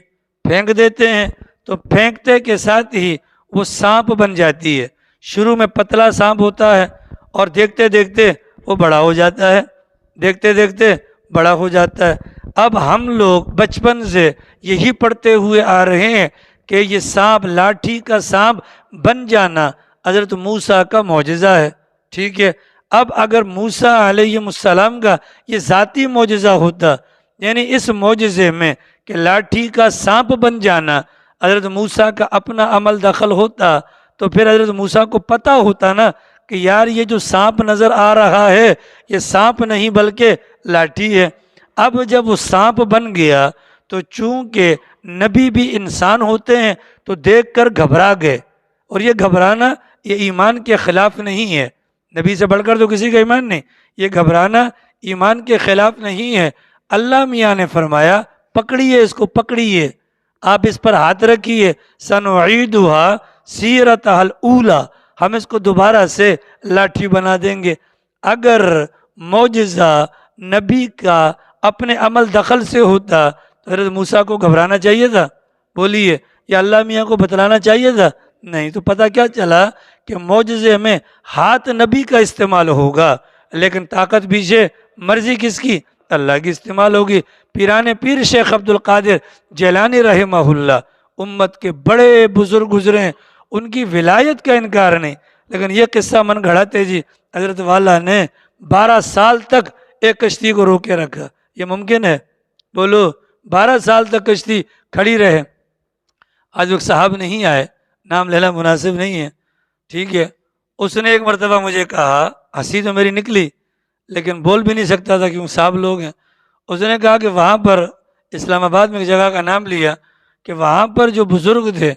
پھینک دیتے ہیں تو پھینکتے کے ساتھ ہی وہ سانپ بن جاتی ہے۔ شروع میں پتلا سانپ ہوتا ہے اور دیکھتے دیکھتے وہ بڑا ہو جاتا ہے، دیکھتے دیکھتے بڑا ہو جاتا ہے۔ اب ہم لوگ بچپن سے یہی پڑھتے ہوئے آ رہے ہیں کہ یہ سانپ، لاٹھی کا سانپ بن جانا حضرت موسیٰ کا معجزہ ہے، ٹھیک ہے؟ اب اگر موسیٰ علیہ السلام کا یہ ذاتی معجزہ ہوتا، یعنی اس معجزے میں کہ لاٹھی کا سانپ بن جانا حضرت موسیٰ کا اپنا عمل دخل ہوتا، تو پھر حضرت موسیٰ کو پتہ ہوتا نا کہ یار یہ جو سانپ نظر آ رہا ہے یہ سانپ نہیں بلکہ لاٹھی ہے۔ اب جب وہ سانپ بن گیا تو چونکہ نبی بھی انسان ہوتے ہیں تو دیکھ کر گھبرا گئے، اور یہ گھبرانا یہ ایمان کے خلاف نہیں ہے، نبی سے بڑھ کر تو کسی کا ایمان نہیں، یہ گھبرانا ایمان کے خلاف نہیں ہے۔ اللہ میاں نے فرمایا پکڑیے اس کو، پکڑیے، آپ اس پر ہاتھ رکھیے، سنعیدھا سیرتھا الاولی، ہم اس کو دوبارہ سے لاٹھی بنا دیں گے۔ اگر معجزہ نبی کا اپنے عمل دخل سے ہوتا تو حضرت موسیٰ کو گھبرانا چاہیے تھا؟ بولیے، یا اللہ میاں کو بتلانا چاہیے تھا؟ نہیں، تو پتہ کیا چلا کہ معجزے میں ہاتھ نبی کا استعمال ہوگا لیکن طاقت پیچھے مرضی کس کی؟ اللہ کی استعمال ہوگی۔ پیران پیر شیخ عبد القادر جیلانی رحمہ اللہ امت کے بڑے بزرگ گزرے ہیں، ان کی ولایت کا انکار نہیں، لیکن یہ قصہ من گھڑاتے جی حضرت والا نے 12 سال تک ایک کشتی کو روکے رکھا، یہ ممکن ہے؟ بولو، 12 سال تک کشتی کھڑی رہے۔ آج وہ صاحب نہیں آئے، نام لینا مناسب نہیں ہے، ٹھیک ہے، اس نے ایک مرتبہ مجھے کہا، ہنسی تو میری نکلی لیکن بول بھی نہیں سکتا تھا کیوں صاحب لوگ ہیں، اس نے کہا کہ وہاں پر اسلام آباد میں ایک جگہ کا نام لیا کہ وہاں پر جو بزرگ تھے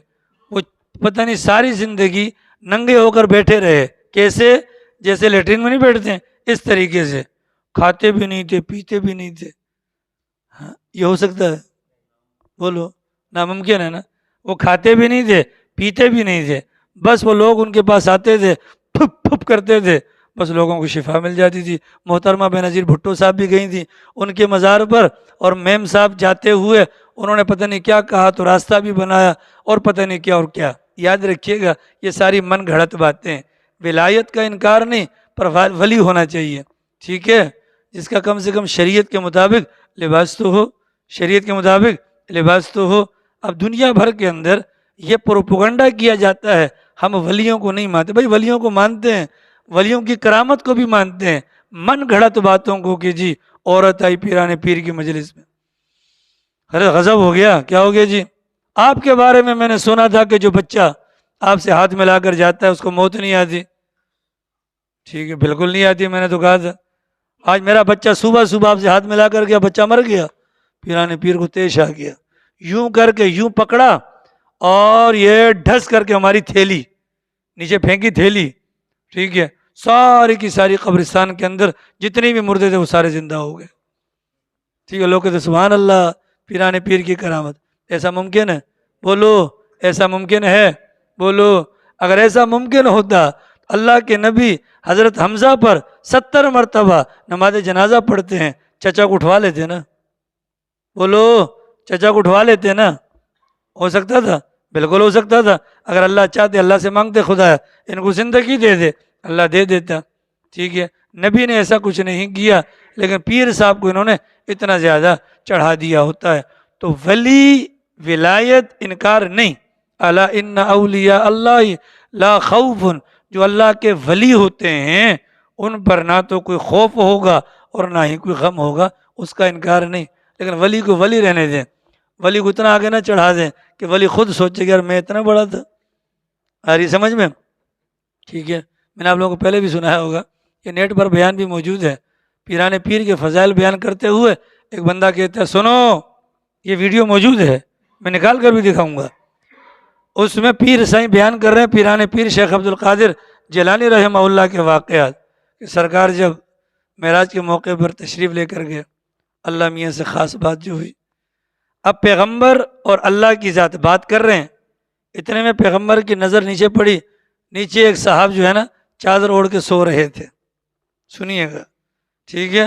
وہ پتہ نہیں ساری زندگی ننگے ہو کر بیٹھے رہے، کیسے؟ جیسے لیٹرین میں نہیں بیٹھتے ہیں اس طریقے سے، کھاتے بھی نہیں تھے پیتے بھی نہیں تھے۔ ہاں، یہ ہو سکتا ہے؟ بولو، ناممکن ہے نا؟ وہ کھاتے بھی نہیں تھے پیتے بھی نہیں تھے، بس وہ لوگ ان کے پاس آتے تھے پھپ پھپ کرتے تھے، بس لوگوں کو شفا مل جاتی تھی۔ محترمہ بینظیر بھٹو صاحب بھی گئی تھیں ان کے مزار پر، اور میم صاحب جاتے ہوئے انہوں نے پتہ نہیں کیا کہا تو راستہ بھی بنایا اور پتہ نہیں کیا اور کیا۔ یاد رکھیے گا یہ ساری من گھڑت باتیں ہیں، ولایت کا انکار نہیں پر ولی ہونا چاہیے، ٹھیک ہے، جس کا کم سے کم شریعت کے مطابق لباس تو ہو، شریعت کے مطابق لباس تو ہو۔ اب دنیا بھر کے اندر یہ پروپیگنڈا کیا جاتا ہے ہم ولیوں کو نہیں مانتے، بھائی ولیوں کو مانتے ہیں، ولیوں کی کرامت کو بھی مانتے ہیں، من گھڑت باتوں کو کہ جی عورت آئی پیرانے پیر کی مجلس میں، ارے غضب ہو گیا، کیا ہو گیا جی؟ آپ کے بارے میں نے سنا تھا کہ جو بچہ آپ سے ہاتھ ملا کر جاتا ہے اس کو موت نہیں آتی، ٹھیک ہے، بالکل نہیں آتی، میں نے تو کہا تھا۔ آج میرا بچہ صبح صبح آپ سے ہاتھ ملا کر گیا، بچہ مر گیا، پیرانے پیر کو تیش آ گیا، یوں کر کے یوں پکڑا اور یہ ڈھس کر کے ہماری تھیلی نیچے پھینکی، تھیلی، ٹھیک ہے، ساری کی ساری قبرستان کے اندر جتنی بھی مردے تھے وہ سارے زندہ ہو گئے، ٹھیک ہے، لوگ کہتے سبحان اللہ پیرانے پیر کی کرامت۔ ایسا ممکن ہے؟ بولو، ایسا ممکن ہے؟ بولو، اگر ایسا ممکن ہوتا اللہ کے نبی حضرت حمزہ پر 70 مرتبہ نماز جنازہ پڑھتے ہیں، چچا کو اٹھوا لیتے نا؟ بولو، چچا کو اٹھوا لیتے نا؟ ہو سکتا تھا؟ بالکل ہو سکتا تھا، اگر اللہ چاہتے اللہ سے مانگتے خدا ان کو زندگی دے دے، اللہ دے دیتا، ٹھیک ہے، نبی نے ایسا کچھ نہیں کیا لیکن پیر صاحب کو انہوں نے اتنا زیادہ چڑھا دیا ہوتا ہے۔ تو ولی ولایت انکار نہیں، الا ان اولیاء اللہ لا خوف، جو اللہ کے ولی ہوتے ہیں ان پر نہ تو کوئی خوف ہوگا اور نہ ہی کوئی غم ہوگا، اس کا انکار نہیں، لیکن ولی کو ولی رہنے دیں، ولی کو اتنا آگے نہ چڑھا دیں کہ ولی خود سوچے کہ یار میں اتنا بڑا تھا۔ آ رہی سمجھ میں؟ ٹھیک ہے، میں نے آپ لوگوں کو پہلے بھی سنایا ہوگا، یہ نیٹ پر بیان بھی موجود ہے، پیرانے پیر کے فضائل بیان کرتے ہوئے ایک بندہ کہتا ہے سنو، یہ ویڈیو موجود ہے، میں نکال کر بھی دکھاؤں گا، اس میں پیر سائیں بیان کر رہے ہیں پیرانے پیر شیخ عبد القادر جیلانی رحمہ اللہ کے واقعات، کہ سرکار جب معراج کے موقع پر تشریف لے کر گئے، اللہ میاں سے خاص بات جو ہوئی، اب پیغمبر اور اللہ کی ذات بات کر رہے ہیں، اتنے میں پیغمبر کی نظر نیچے پڑی، نیچے ایک صاحب جو ہے نا چادر اوڑھ کے سو رہے تھے، سنیے گا، ٹھیک ہے،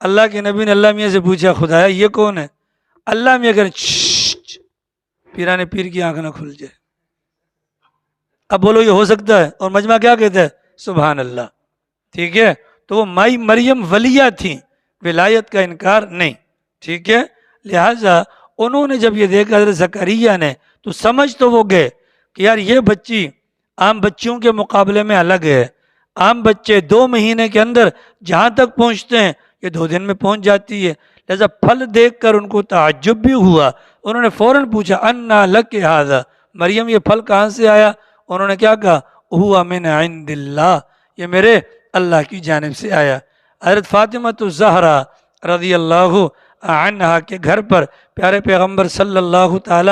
اللہ کے نبی نے اللہ میاں سے پوچھا خدایا یہ کون ہے؟ اللہ میاں کہنے پیرانے پیر کی آنکھ نہ کھل جائے۔ اب بولو یہ ہو سکتا ہے؟ اور مجمع کیا کہتا ہے؟ سبحان اللہ، ٹھیک ہے، تو وہ مائی مریم ولیہ تھیں، ولایت کا انکار نہیں، ٹھیک ہے، لہٰذا انہوں نے جب یہ دیکھا حضرت زکریا نے تو سمجھ تو وہ گئے کہ یار یہ بچی عام بچیوں کے مقابلے میں الگ ہے، عام بچے 2 مہینے کے اندر جہاں تک پہنچتے ہیں یہ 2 دن میں پہنچ جاتی ہے۔ لہذا پھل دیکھ کر ان کو تعجب بھی ہوا، انہوں نے فوراً پوچھا انا لک ھذا، مریم یہ پھل کہاں سے آیا؟ انہوں نے کیا کہا؟ ہوا من عند اللہ، یہ میرے اللہ کی جانب سے آیا۔ حضرت فاطمہ الزہرا رضی اللہ عنہا کے گھر پر پیارے پیغمبر صلی اللہ تعالی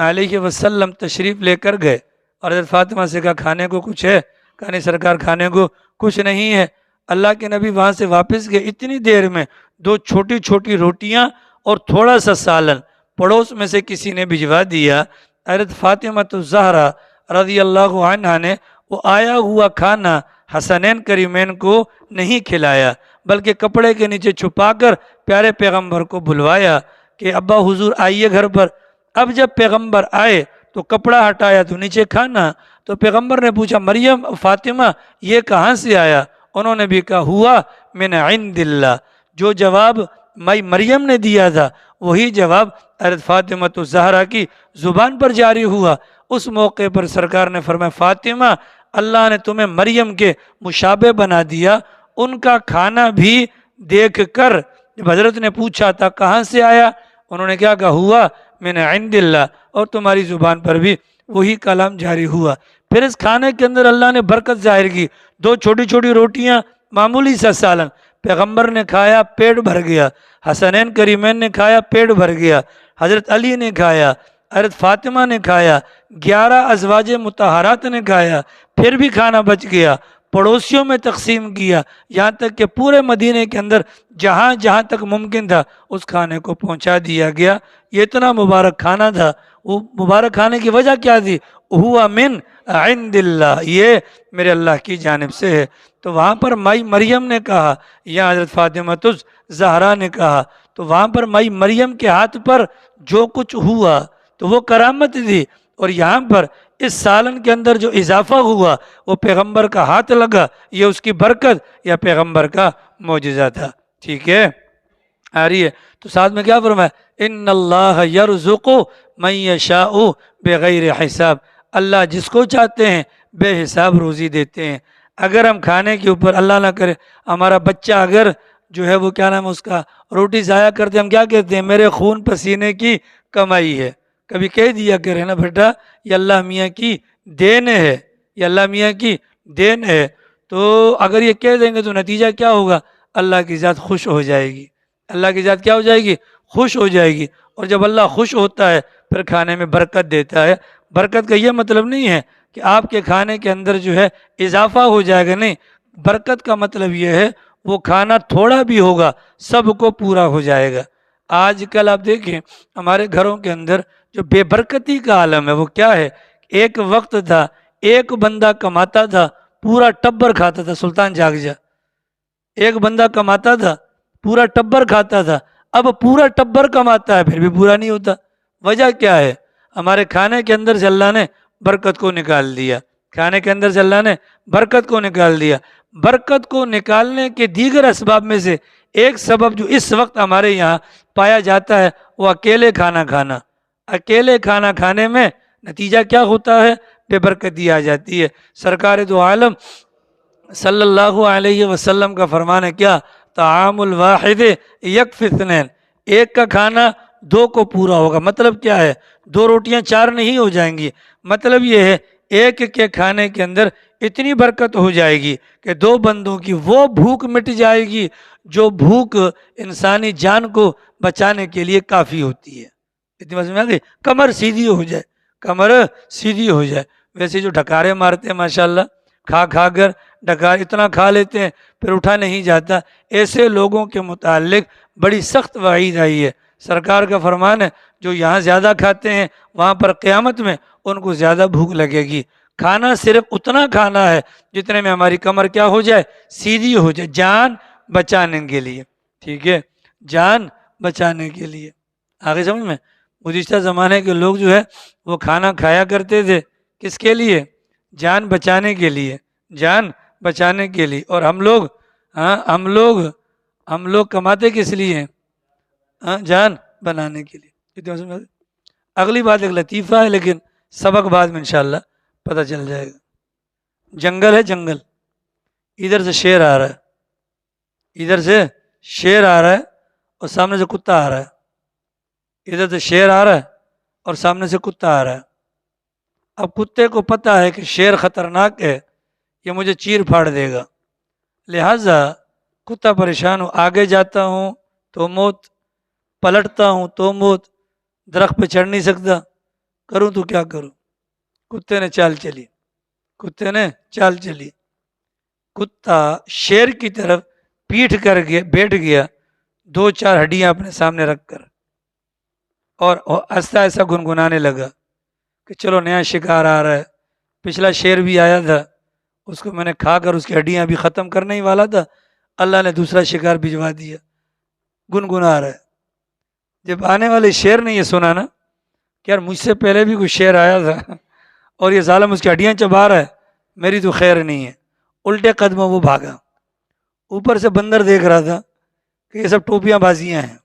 علیہ وسلم تشریف لے کر گئے، اور حضرت فاطمہ سے کہا کھانے کو کچھ ہے؟ کہا نہیں سرکار کھانے کو کچھ نہیں ہے۔ اللہ کے نبی وہاں سے واپس گئے، اتنی دیر میں 2 چھوٹی چھوٹی روٹیاں اور تھوڑا سا سالن پڑوس میں سے کسی نے بھجوا دیا۔ حضرت فاطمہ الزہرا رضی اللہ عنہا نے وہ آیا ہوا کھانا حسنین کریمین کو نہیں کھلایا، بلکہ کپڑے کے نیچے چھپا کر پیارے پیغمبر کو بلوایا کہ ابا حضور آئیے گھر پر۔ اب جب پیغمبر آئے تو کپڑا ہٹایا تو نیچے کھانا، تو پیغمبر نے پوچھا مریم فاطمہ یہ کہاں سے آیا؟ انہوں نے بھی کہا ہوا من عند اللہ۔ جو جواب مریم نے دیا تھا وہی جواب حضرت فاطمہ الزہرا کی زبان پر جاری ہوا۔ اس موقع پر سرکار نے فرمایا فاطمہ اللہ نے تمہیں مریم کے مشابہ بنا دیا۔ ان کا کھانا بھی دیکھ کر جب حضرت نے پوچھا تھا کہاں سے آیا، انہوں نے کیا کہا ہوا من عند اللہ، اور تمہاری زبان پر بھی وہی کلام جاری ہوا۔ پھر اس کھانے کے اندر اللہ نے برکت ظاہر کی، 2 چھوٹی چھوٹی روٹیاں، معمولی سا سالن، پیغمبر نے کھایا پیٹ بھر گیا، حسنین کریمین نے کھایا پیٹ بھر گیا، حضرت علی نے کھایا، حضرت فاطمہ نے کھایا، 11 ازواج مطہرات نے کھایا، پھر بھی کھانا بچ گیا، پڑوسیوں میں تقسیم کیا، یہاں تک کہ پورے مدینے کے اندر جہاں جہاں تک ممکن تھا اس کھانے کو پہنچا دیا گیا۔ یہ اتنا مبارک کھانا تھا۔ وہ مبارک کھانے کی وجہ کیا تھی؟ ہوا من عند اللہ، یہ میرے اللہ کی جانب سے ہے۔ تو وہاں پر مائی مریم نے کہا یا حضرت فاطمہ الزہرا نے کہا، تو وہاں پر مائی مریم کے ہاتھ پر جو کچھ ہوا تو وہ کرامت تھی، اور یہاں پر اس سالن کے اندر جو اضافہ ہوا وہ پیغمبر کا ہاتھ لگا، یہ اس کی برکت یا پیغمبر کا معجزہ تھا۔ ٹھیک ہے، آ رہی ہے؟ تو ساتھ میں کیا فرمایا؟ ان اللہ یرزق من یشاء بغیر حساب، اللہ جس کو چاہتے ہیں بے حساب روزی دیتے ہیں۔ اگر ہم کھانے کے اوپر اللہ نہ کرے ہمارا بچہ اگر جو ہے وہ کیا نام ہے اس کا روٹی ضائع کرتے، ہم کیا کہتے ہیں؟ میرے خون پسینے کی کمائی ہے۔ کبھی کہہ دیا کرے نا بیٹا یہ اللہ میاں کی دین ہے، یہ اللہ میاں کی دین ہے۔ تو اگر یہ کہہ دیں گے تو نتیجہ کیا ہوگا؟ اللہ کی ذات خوش ہو جائے گی، اللہ کی ذات کیا ہو جائے گی؟ خوش ہو جائے گی، اور جب اللہ خوش ہوتا ہے پھر کھانے میں برکت دیتا ہے۔ برکت کا یہ مطلب نہیں ہے کہ آپ کے کھانے کے اندر جو ہے اضافہ ہو جائے گا، نہیں، برکت کا مطلب یہ ہے وہ کھانا تھوڑا بھی ہوگا سب کو پورا ہو جائے گا۔ آج کل آپ دیکھیں ہمارے گھروں کے اندر جو بے برکتی کا عالم ہے وہ کیا ہے؟ ایک وقت تھا ایک بندہ کماتا تھا پورا ٹبر کھاتا تھا، سلطان جاگ جا، ایک بندہ کماتا تھا پورا ٹبر کھاتا تھا، اب پورا ٹبر کماتا ہے پھر بھی پورا نہیں ہوتا۔ وجہ کیا ہے؟ ہمارے کھانے کے اندر سے اللہ نے برکت کو نکال دیا، کھانے کے اندر سے اللہ نے برکت کو نکال دیا۔ برکت کو نکالنے کے دیگر اسباب میں سے ایک سبب جو اس وقت ہمارے یہاں پایا جاتا ہے وہ اکیلے کھانا کھانا۔ اکیلے کھانا کھانے میں نتیجہ کیا ہوتا ہے؟ بے برکتی آ جاتی ہے۔ سرکار دو عالم صلی اللہ علیہ وسلم کا فرمان ہے کیا؟ طعام الواحد یکفی اثنین، ایک کا کھانا 2 کو پورا ہوگا۔ مطلب کیا ہے؟ 2 روٹیاں 4 نہیں ہو جائیں گی، مطلب یہ ہے ایک کے کھانے کے اندر اتنی برکت ہو جائے گی کہ 2 بندوں کی وہ بھوک مٹ جائے گی جو بھوک انسانی جان کو بچانے کے لیے کافی ہوتی ہے۔ اتنی بات سمجھ میں آ گئی؟ کمر سیدھی ہو جائے، کمر سیدھی ہو جائے۔ ویسے جو ڈھکارے مارتے ہیں ماشاءاللہ کھا کھا کر ڈکار اتنا کھا لیتے ہیں پھر اٹھا نہیں جاتا، ایسے لوگوں کے متعلق بڑی سخت وعید آئی ہے۔ سرکار کا فرمان ہے جو یہاں زیادہ کھاتے ہیں وہاں پر قیامت میں ان کو زیادہ بھوک لگے گی۔ کھانا صرف اتنا کھانا ہے جتنے میں ہماری کمر کیا ہو جائے؟ سیدھی ہو جائے، جان بچانے کے لیے۔ ٹھیک ہے، جان بچانے کے لیے۔ آگے سمجھ میں؟ گزشتہ زمانے کے لوگ جو ہے وہ کھانا کھایا کرتے تھے کس کے لیے؟ جان بچانے کے لیے، جان بچانے کے لیے۔ اور ہم لوگ کماتے کس لیے ہیں؟ جان بنانے کے لیے۔ اگلی بات ایک لطیفہ ہے لیکن سبق بعد میں انشاءاللہ پتہ چل جائے گا۔ جنگل ہے، جنگل، ادھر سے شیر آ رہا ہے، ادھر سے شیر آ رہا ہے اور سامنے سے کتا آ رہا ہے، ادھر سے شیر آ رہا ہے اور سامنے سے کتا آ رہا ہے۔ اب کتے کو پتہ ہے کہ شیر خطرناک ہے، یہ مجھے چیر پھاڑ دے گا، لہٰذا کتا پریشان ہو، آگے جاتا ہوں تو موت، پلٹتا ہوں تو موت، درخت پہ چڑھ نہیں سکتا، کروں تو کیا کروں؟ کتے نے چال چلی، کتے نے چال چلی، کتا شیر کی طرف پیٹھ کر کے بیٹھ گیا، دو چار ہڈیاں اپنے سامنے رکھ کر، اور آہستہ آہستہ گنگنانے لگا کہ چلو نیا شکار آ رہا ہے، پچھلا شیر بھی آیا تھا، اس کو میں نے کھا کر اس کی ہڈیاں بھی ختم کرنے ہی والا تھا، اللہ نے دوسرا شکار بھجوا دیا، گنگنا رہا ہے۔ جب آنے والے شیر نے یہ سنا نا کہ یار مجھ سے پہلے بھی کوئی شیر آیا تھا اور یہ ظالم اس کی ہڈیاں چبا رہا ہے، میری تو خیر نہیں ہے، الٹے قدموں وہ بھاگا۔ اوپر سے بندر دیکھ رہا تھا کہ یہ سب ٹوپیاں بازیاں ہیں،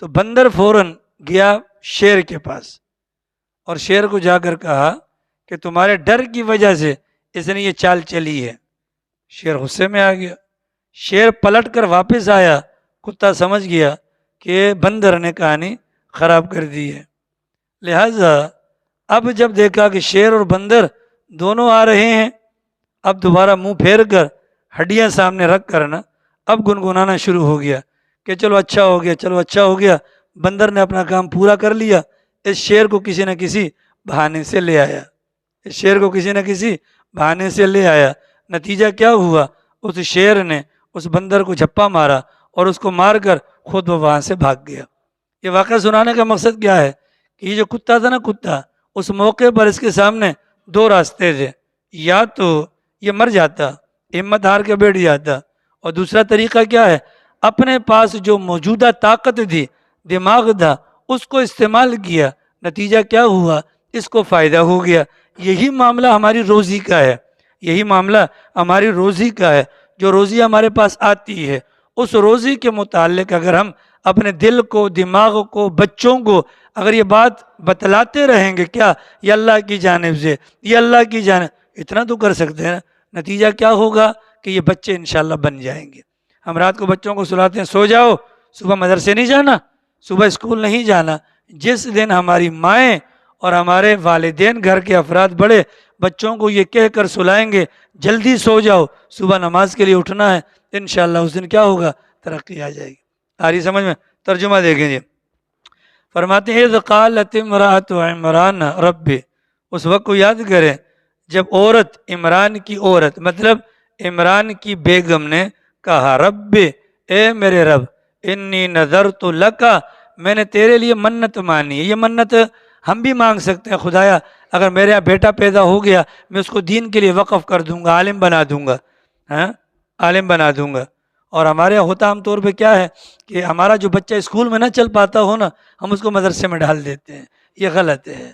تو بندر فوراً گیا شیر کے پاس اور شیر کو جا کر کہا کہ تمہارے ڈر کی وجہ سے اس نے یہ چال چلی ہے۔ شیر غصے میں آ گیا، شیر پلٹ کر واپس آیا، کتا سمجھ گیا کہ بندر نے کہانی خراب کر دی ہے، لہذا اب جب دیکھا کہ شیر اور بندر دونوں آ رہے ہیں، اب دوبارہ منہ پھیر کر ہڈیاں سامنے رکھ کر نا اب گنگنانا شروع ہو گیا کہ چلو اچھا ہو گیا، چلو اچھا ہو گیا، بندر نے اپنا کام پورا کر لیا، اس شیر کو کسی نہ کسی بہانے سے لے آیا، اس شیر کو کسی نہ کسی بہانے سے لے آیا۔ نتیجہ کیا ہوا؟ اس شیر نے اس بندر کو جھپا مارا اور اس کو مار کر خود وہ وہاں سے بھاگ گیا۔ یہ واقعہ سنانے کا مقصد کیا ہے کہ یہ جو کتا تھا نا، کتا اس موقع پر اس کے سامنے دو راستے تھے، یا تو یہ مر جاتا، ہمت ہار کے بیٹھ جاتا، اور دوسرا طریقہ کیا ہے، اپنے پاس جو موجودہ طاقت تھی، دماغ تھا، اس کو استعمال کیا، نتیجہ کیا ہوا، اس کو فائدہ ہو گیا۔ یہی معاملہ ہماری روزی کا ہے، یہی معاملہ ہماری روزی کا ہے۔ جو روزی ہمارے پاس آتی ہے، اس روزی کے متعلق اگر ہم اپنے دل کو، دماغ کو، بچوں کو اگر یہ بات بتلاتے رہیں گے، کیا یہ اللہ کی جانب سے، یہ اللہ کی جانب، اتنا تو کر سکتے ہیں، نتیجہ کیا ہوگا کہ یہ بچے انشاءاللہ بن جائیں گے۔ ہم رات کو بچوں کو سلاتے ہیں سو جاؤ، صبح مدرسے نہیں جانا، صبح اسکول نہیں جانا۔ جس دن ہماری مائیں اور ہمارے والدین، گھر کے افراد بڑے بچوں کو یہ کہہ کر سلائیں گے جلدی سو جاؤ، صبح نماز کے لیے اٹھنا ہے، انشاءاللہ اس دن کیا ہوگا؟ ترقی آ جائے گی۔ آ رہی سمجھ میں؟ ترجمہ دیکھیں جی، فرماتے ہیں اذ قالت امرأۃ عمران رب، اس وقت کو یاد کریں جب عورت، عمران کی عورت مطلب عمران کی بیگم نے کہا رب، اے میرے رب، انی نذرت لک، میں نے تیرے لیے منت مانی ہے۔ یہ منت ہم بھی مانگ سکتے ہیں، خدایا اگر میرے یہاں بیٹا پیدا ہو گیا، میں اس کو دین کے لیے وقف کر دوں گا، عالم بنا دوں گا، ہاں عالم بنا دوں گا۔ اور ہمارے یہاں ہوتا عام طور پہ کیا ہے کہ ہمارا جو بچہ اسکول میں نہ چل پاتا ہو نا، ہم اس کو مدرسے میں ڈال دیتے ہیں، یہ غلط ہے،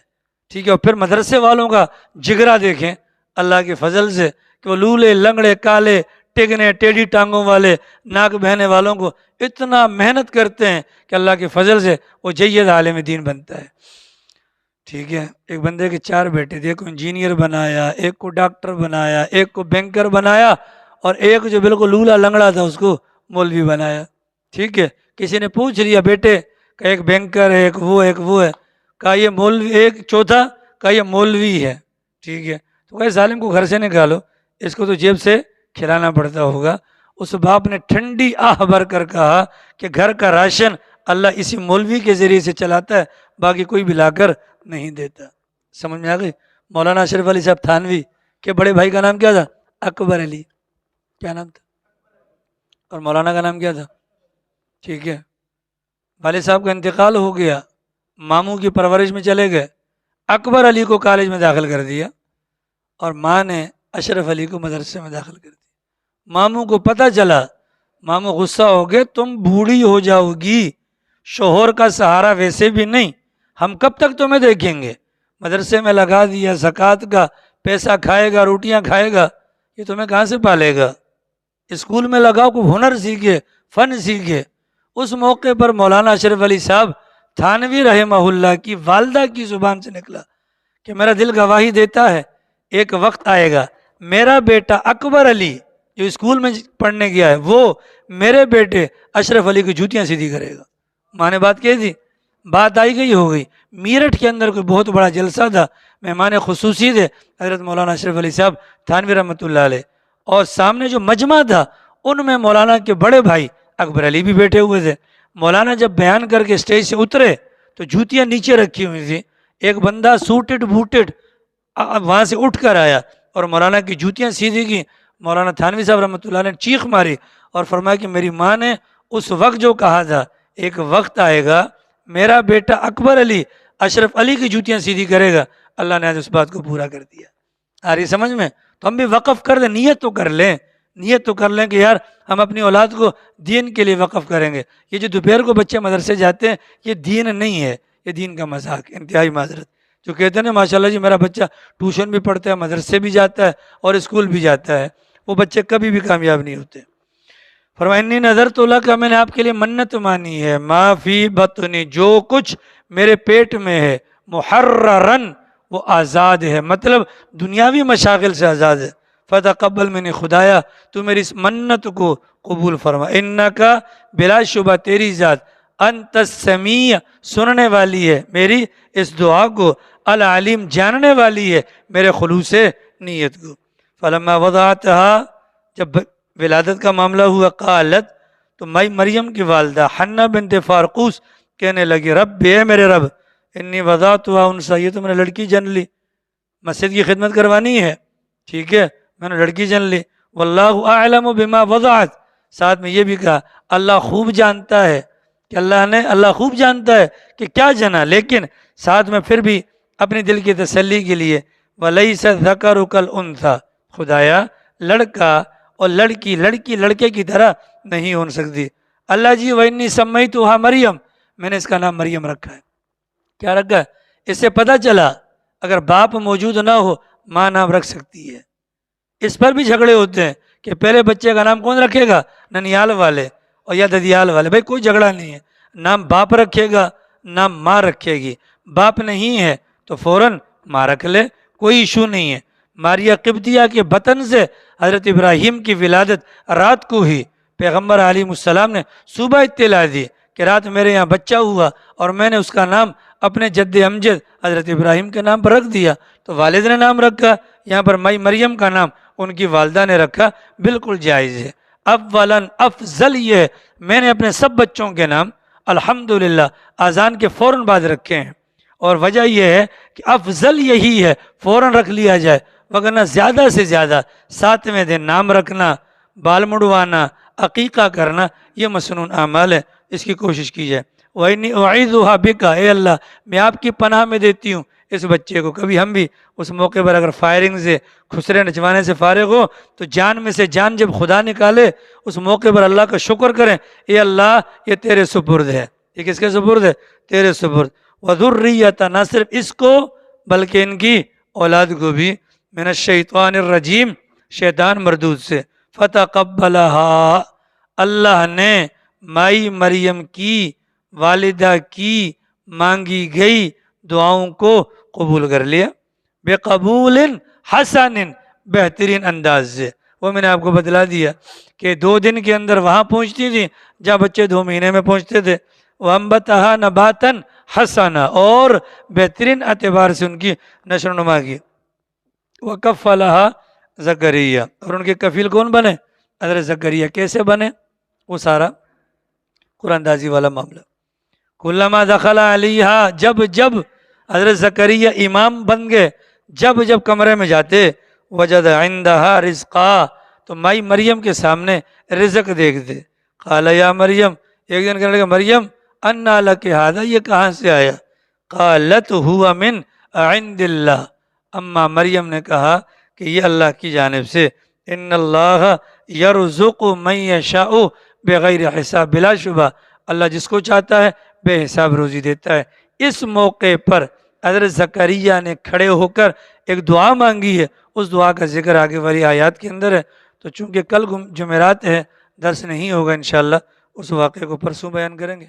ٹھیک ہے۔ اور پھر مدرسے والوں کا جگرا دیکھیں اللہ کے فضل سے کہ وہ لولے، لنگڑے، کالے، ٹگنے، ٹیڑھی ٹانگوں والے، ناک بہنے والوں کو اتنا محنت کرتے ہیں کہ اللہ کے فضل سے وہ جید عالم دین بنتا ہے، ٹھیک ہے۔ ایک بندے کے چار بیٹے تھے، ایک کو انجینئر بنایا، ایک کو ڈاکٹر بنایا، ایک کو بینکر بنایا، اور ایک جو بالکل لولا لنگڑا تھا اس کو مولوی بنایا، ٹھیک ہے۔ کسی نے پوچھ لیا بیٹے کہ ایک بینکر ہے، ایک وہ ہے، کہا یہ مولوی، ایک چوتھا کہا یہ مولوی ہے، ٹھیک ہے۔ تو کہ ظالم کو گھر سے نکالو، اس کو تو جیب سے کھلانا پڑتا ہوگا۔ اس باپ نے ٹھنڈی آہ بھر کر کہا کہ گھر کا راشن اللہ اسی مولوی کے ذریعے سے چلاتا ہے، باقی کوئی بھی لا کر نہیں دیتا۔ سمجھ میں آ گئی؟ مولانا اشرف علی صاحب تھانوی کے بڑے بھائی کا نام کیا تھا؟ اکبر علی، کیا نام تھا؟ اور مولانا کا نام کیا تھا؟ ٹھیک ہے۔ والد صاحب کا انتقال ہو گیا، ماموں کی پرورش میں چلے گئے، اکبر علی کو کالج میں داخل کر دیا، اور ماں نے اشرف علی کو مدرسے میں داخل کر دیا۔ ماموں کو پتہ چلا، ماموں غصہ ہو گئے، تم بوڑھی ہو جاؤ گی، شوہر کا سہارا ویسے بھی نہیں، ہم کب تک تمہیں دیکھیں گے؟ مدرسے میں لگا دیا، زکوٰۃ کا پیسہ کھائے گا، روٹیاں کھائے گا، یہ تمہیں کہاں سے پالے گا؟ اسکول میں لگاؤ، کوئی ہنر سیکھے، فن سیکھے۔ اس موقع پر مولانا اشرف علی صاحب تھانوی رحمہ اللہ کی والدہ کی زبان سے نکلا کہ میرا دل گواہی دیتا ہے ایک وقت آئے گا میرا بیٹا اکبر علی جو اسکول میں پڑھنے گیا ہے وہ میرے بیٹے اشرف علی کی جوتیاں سیدھی کرے گا۔ ماں نے بات کہی تھی، بات آئی گئی ہو گئی۔ میرٹھ کے اندر کوئی بہت بڑا جلسہ تھا، مہمان خصوصی تھے حضرت مولانا اشرف علی صاحب تھانوی رحمۃ اللہ علیہ، اور سامنے جو مجمع تھا ان میں مولانا کے بڑے بھائی اکبر علی بھی بیٹھے ہوئے تھے۔ مولانا جب بیان کر کے اسٹیج سے اترے تو جوتیاں نیچے رکھی ہوئی تھی، ایک بندہ سوٹڈ بوٹڈ وہاں سے اٹھ کر آیا اور مولانا کی جوتیاں سیدھی کی۔ مولانا تھانوی صاحب رحمۃ اللہ علیہ نے چیخ ماری اور فرمایا کہ میری ماں نے اس وقت جو کہا تھا ایک وقت آئے گا میرا بیٹا اکبر علی اشرف علی کی جوتیاں سیدھی کرے گا، اللہ نے آج اس بات کو پورا کر دیا۔ آ رہی سمجھ میں؟ تو ہم بھی وقف کر دیں، نیت تو کر لیں، نیت تو کر لیں کہ یار ہم اپنی اولاد کو دین کے لیے وقف کریں گے۔ یہ جو دوپہر کو بچے مدرسے جاتے ہیں یہ دین نہیں ہے، یہ دین کا مذاق ہے، انتہائی معذرت۔ جو کہتے ہیں نا ماشاءاللہ جی میرا بچہ ٹیوشن بھی پڑھتا ہے، مدرسے بھی جاتا ہے اور اسکول بھی جاتا ہے، وہ بچے کبھی بھی کامیاب نہیں ہوتے۔ فرمایا انی نذرت لک، میں نے آپ کے لیے منت مانی ہے، ما فی بطنی، جو کچھ میرے پیٹ میں ہے، محررن، وہ آزاد ہے، مطلب دنیاوی مشاغل سے آزاد ہے۔ فتقبل منی، خدایا تو میری اس منت کو قبول فرما، انکا، بلا شبہ تیری ذات، انت السمیع، سننے والی ہے میری اس دعا کو، العلیم، جاننے والی ہے میرے خلوص نیت کو۔ فلما وضعتها، جب ولادت کا معاملہ ہوا، قالت، تو مائی مریم کی والدہ حنہ بنت فارقوس کہنے لگی، رب، اے میرے رب، انی وضعتها انثی، یہ تو میں نے لڑکی جن لی، مسجد کی خدمت کروانی ہے، ٹھیک ہے، میں نے لڑکی جن لی، واللہ اعلم بما وضعت، ساتھ میں یہ بھی کہا اللہ خوب جانتا ہے کہ اللہ خوب جانتا ہے کہ کیا جنا، لیکن ساتھ میں پھر بھی اپنی دل کی تسلی کے لیے وَلَيْسَ الذَّكَرُ كَالْأُنثَىٰ، خدایا لڑکا اور لڑکی لڑکے کی طرح نہیں ہو سکتی۔ اللہ جی وَإِنِّي سَمَّيْتُهَا مریم، میں نے اس کا نام مریم رکھا ہے۔ کیا رکھا ہے؟ اس سے پتہ چلا اگر باپ موجود نہ ہو ماں نام رکھ سکتی ہے۔ اس پر بھی جھگڑے ہوتے ہیں کہ پہلے بچے کا نام کون رکھے گا، ننیال والے اور یا ددیال والے، بھائی کوئی جھگڑا نہیں ہے، نام باپ رکھے گا نام ماں رکھے گی، باپ نہیں ہے تو فوراً ماں رکھ لے، کوئی ایشو نہیں ہے۔ ماریہ قبطیہ کے بطن سے حضرت ابراہیم کی ولادت رات کو ہی پیغمبر علیہ السلام نے صبح اطلاع دی کہ رات میرے یہاں بچہ ہوا اور میں نے اس کا نام اپنے جد امجد حضرت ابراہیم کے نام پر رکھ دیا، تو والد نے نام رکھا، یہاں پر مائی مریم کا نام ان کی والدہ نے رکھا، بالکل جائز ہے۔ اولاً افضل یہ ہے میں نے اپنے سب بچوں کے نام الحمدللہ اذان کے فوراً بعد رکھے ہیں، اور وجہ یہ ہے کہ افضل یہی ہے فوراً رکھ لیا جائے، وگرنہ زیادہ سے زیادہ 7ویں دن نام رکھنا، بال مڑوانا، عقیقہ کرنا یہ مسنون اعمال ہے، اس کی کوشش کی جائے۔ وَإِنِّي أُعِيذُهَا بِكَ، اے اللہ میں آپ کی پناہ میں دیتی ہوں اس بچے کو۔ کبھی ہم بھی اس موقع پر اگر فائرنگ سے خسرے نچوانے سے فارغ ہو تو جان میں سے جان جب خدا نکالے اس موقع پر اللہ کا شکر کریں، اے اللہ یہ تیرے سپرد ہے۔ یہ کس کے سپرد ہے؟ تیرے سپرد۔ وَذُرِّيَّةً، نہ صرف اس کو بلکہ ان کی اولاد کو بھی، من الشیطان الرجیم، شیطان مردود سے۔ فَتَقَبَّلَهَا، اللہ نے مائی مریم کی والدہ کی مانگی گئی دعاؤں کو قبول کر لیا، بقبول حسن، بہترین انداز سے۔ وہ میں نے آپ کو بتلا دیا کہ 2 دن کے اندر وہاں پہنچتی تھی جہاں بچے 2 مہینے میں پہنچتے تھے، وَأَنبَتَهَا نَبَاتًا حَسَنًا، اور بہترین اعتبار سے ان کی نشو و نما کی۔ وَكَفَّلَهَا زکریا، اور ان کے کفیل کون بنے؟ حضرت زکریا۔ کیسے بنے؟ وہ سارا قرآن اندازی والا معاملہ۔ کلما دخل علیہا، جب حضرت زکریا امام بن گئے، جب کمرے میں جاتے، وجد عندہا رزقا، تو مائی مریم کے سامنے رزق دیکھتے۔ قال یا مریم، ایک دن کہنے لگا مریم انا لک ھذا، یہ کہاں سے آیا؟ قالت ہوا من عند اللہ، اما مریم نے کہا کہ یہ اللہ کی جانب سے، ان اللہ یرزق من یشاء بغیر حساب، بلا شبہ اللہ جس کو چاہتا ہے بے حساب روزی دیتا ہے۔ اس موقع پر حضرت زکریا نے کھڑے ہو کر ایک دعا مانگی ہے، اس دعا کا ذکر آگے والی آیات کے اندر ہے۔ تو چونکہ کل جمعرات ہے درس نہیں ہوگا انشاءاللہ، اس واقعے کو پرسوں بیان کریں گے۔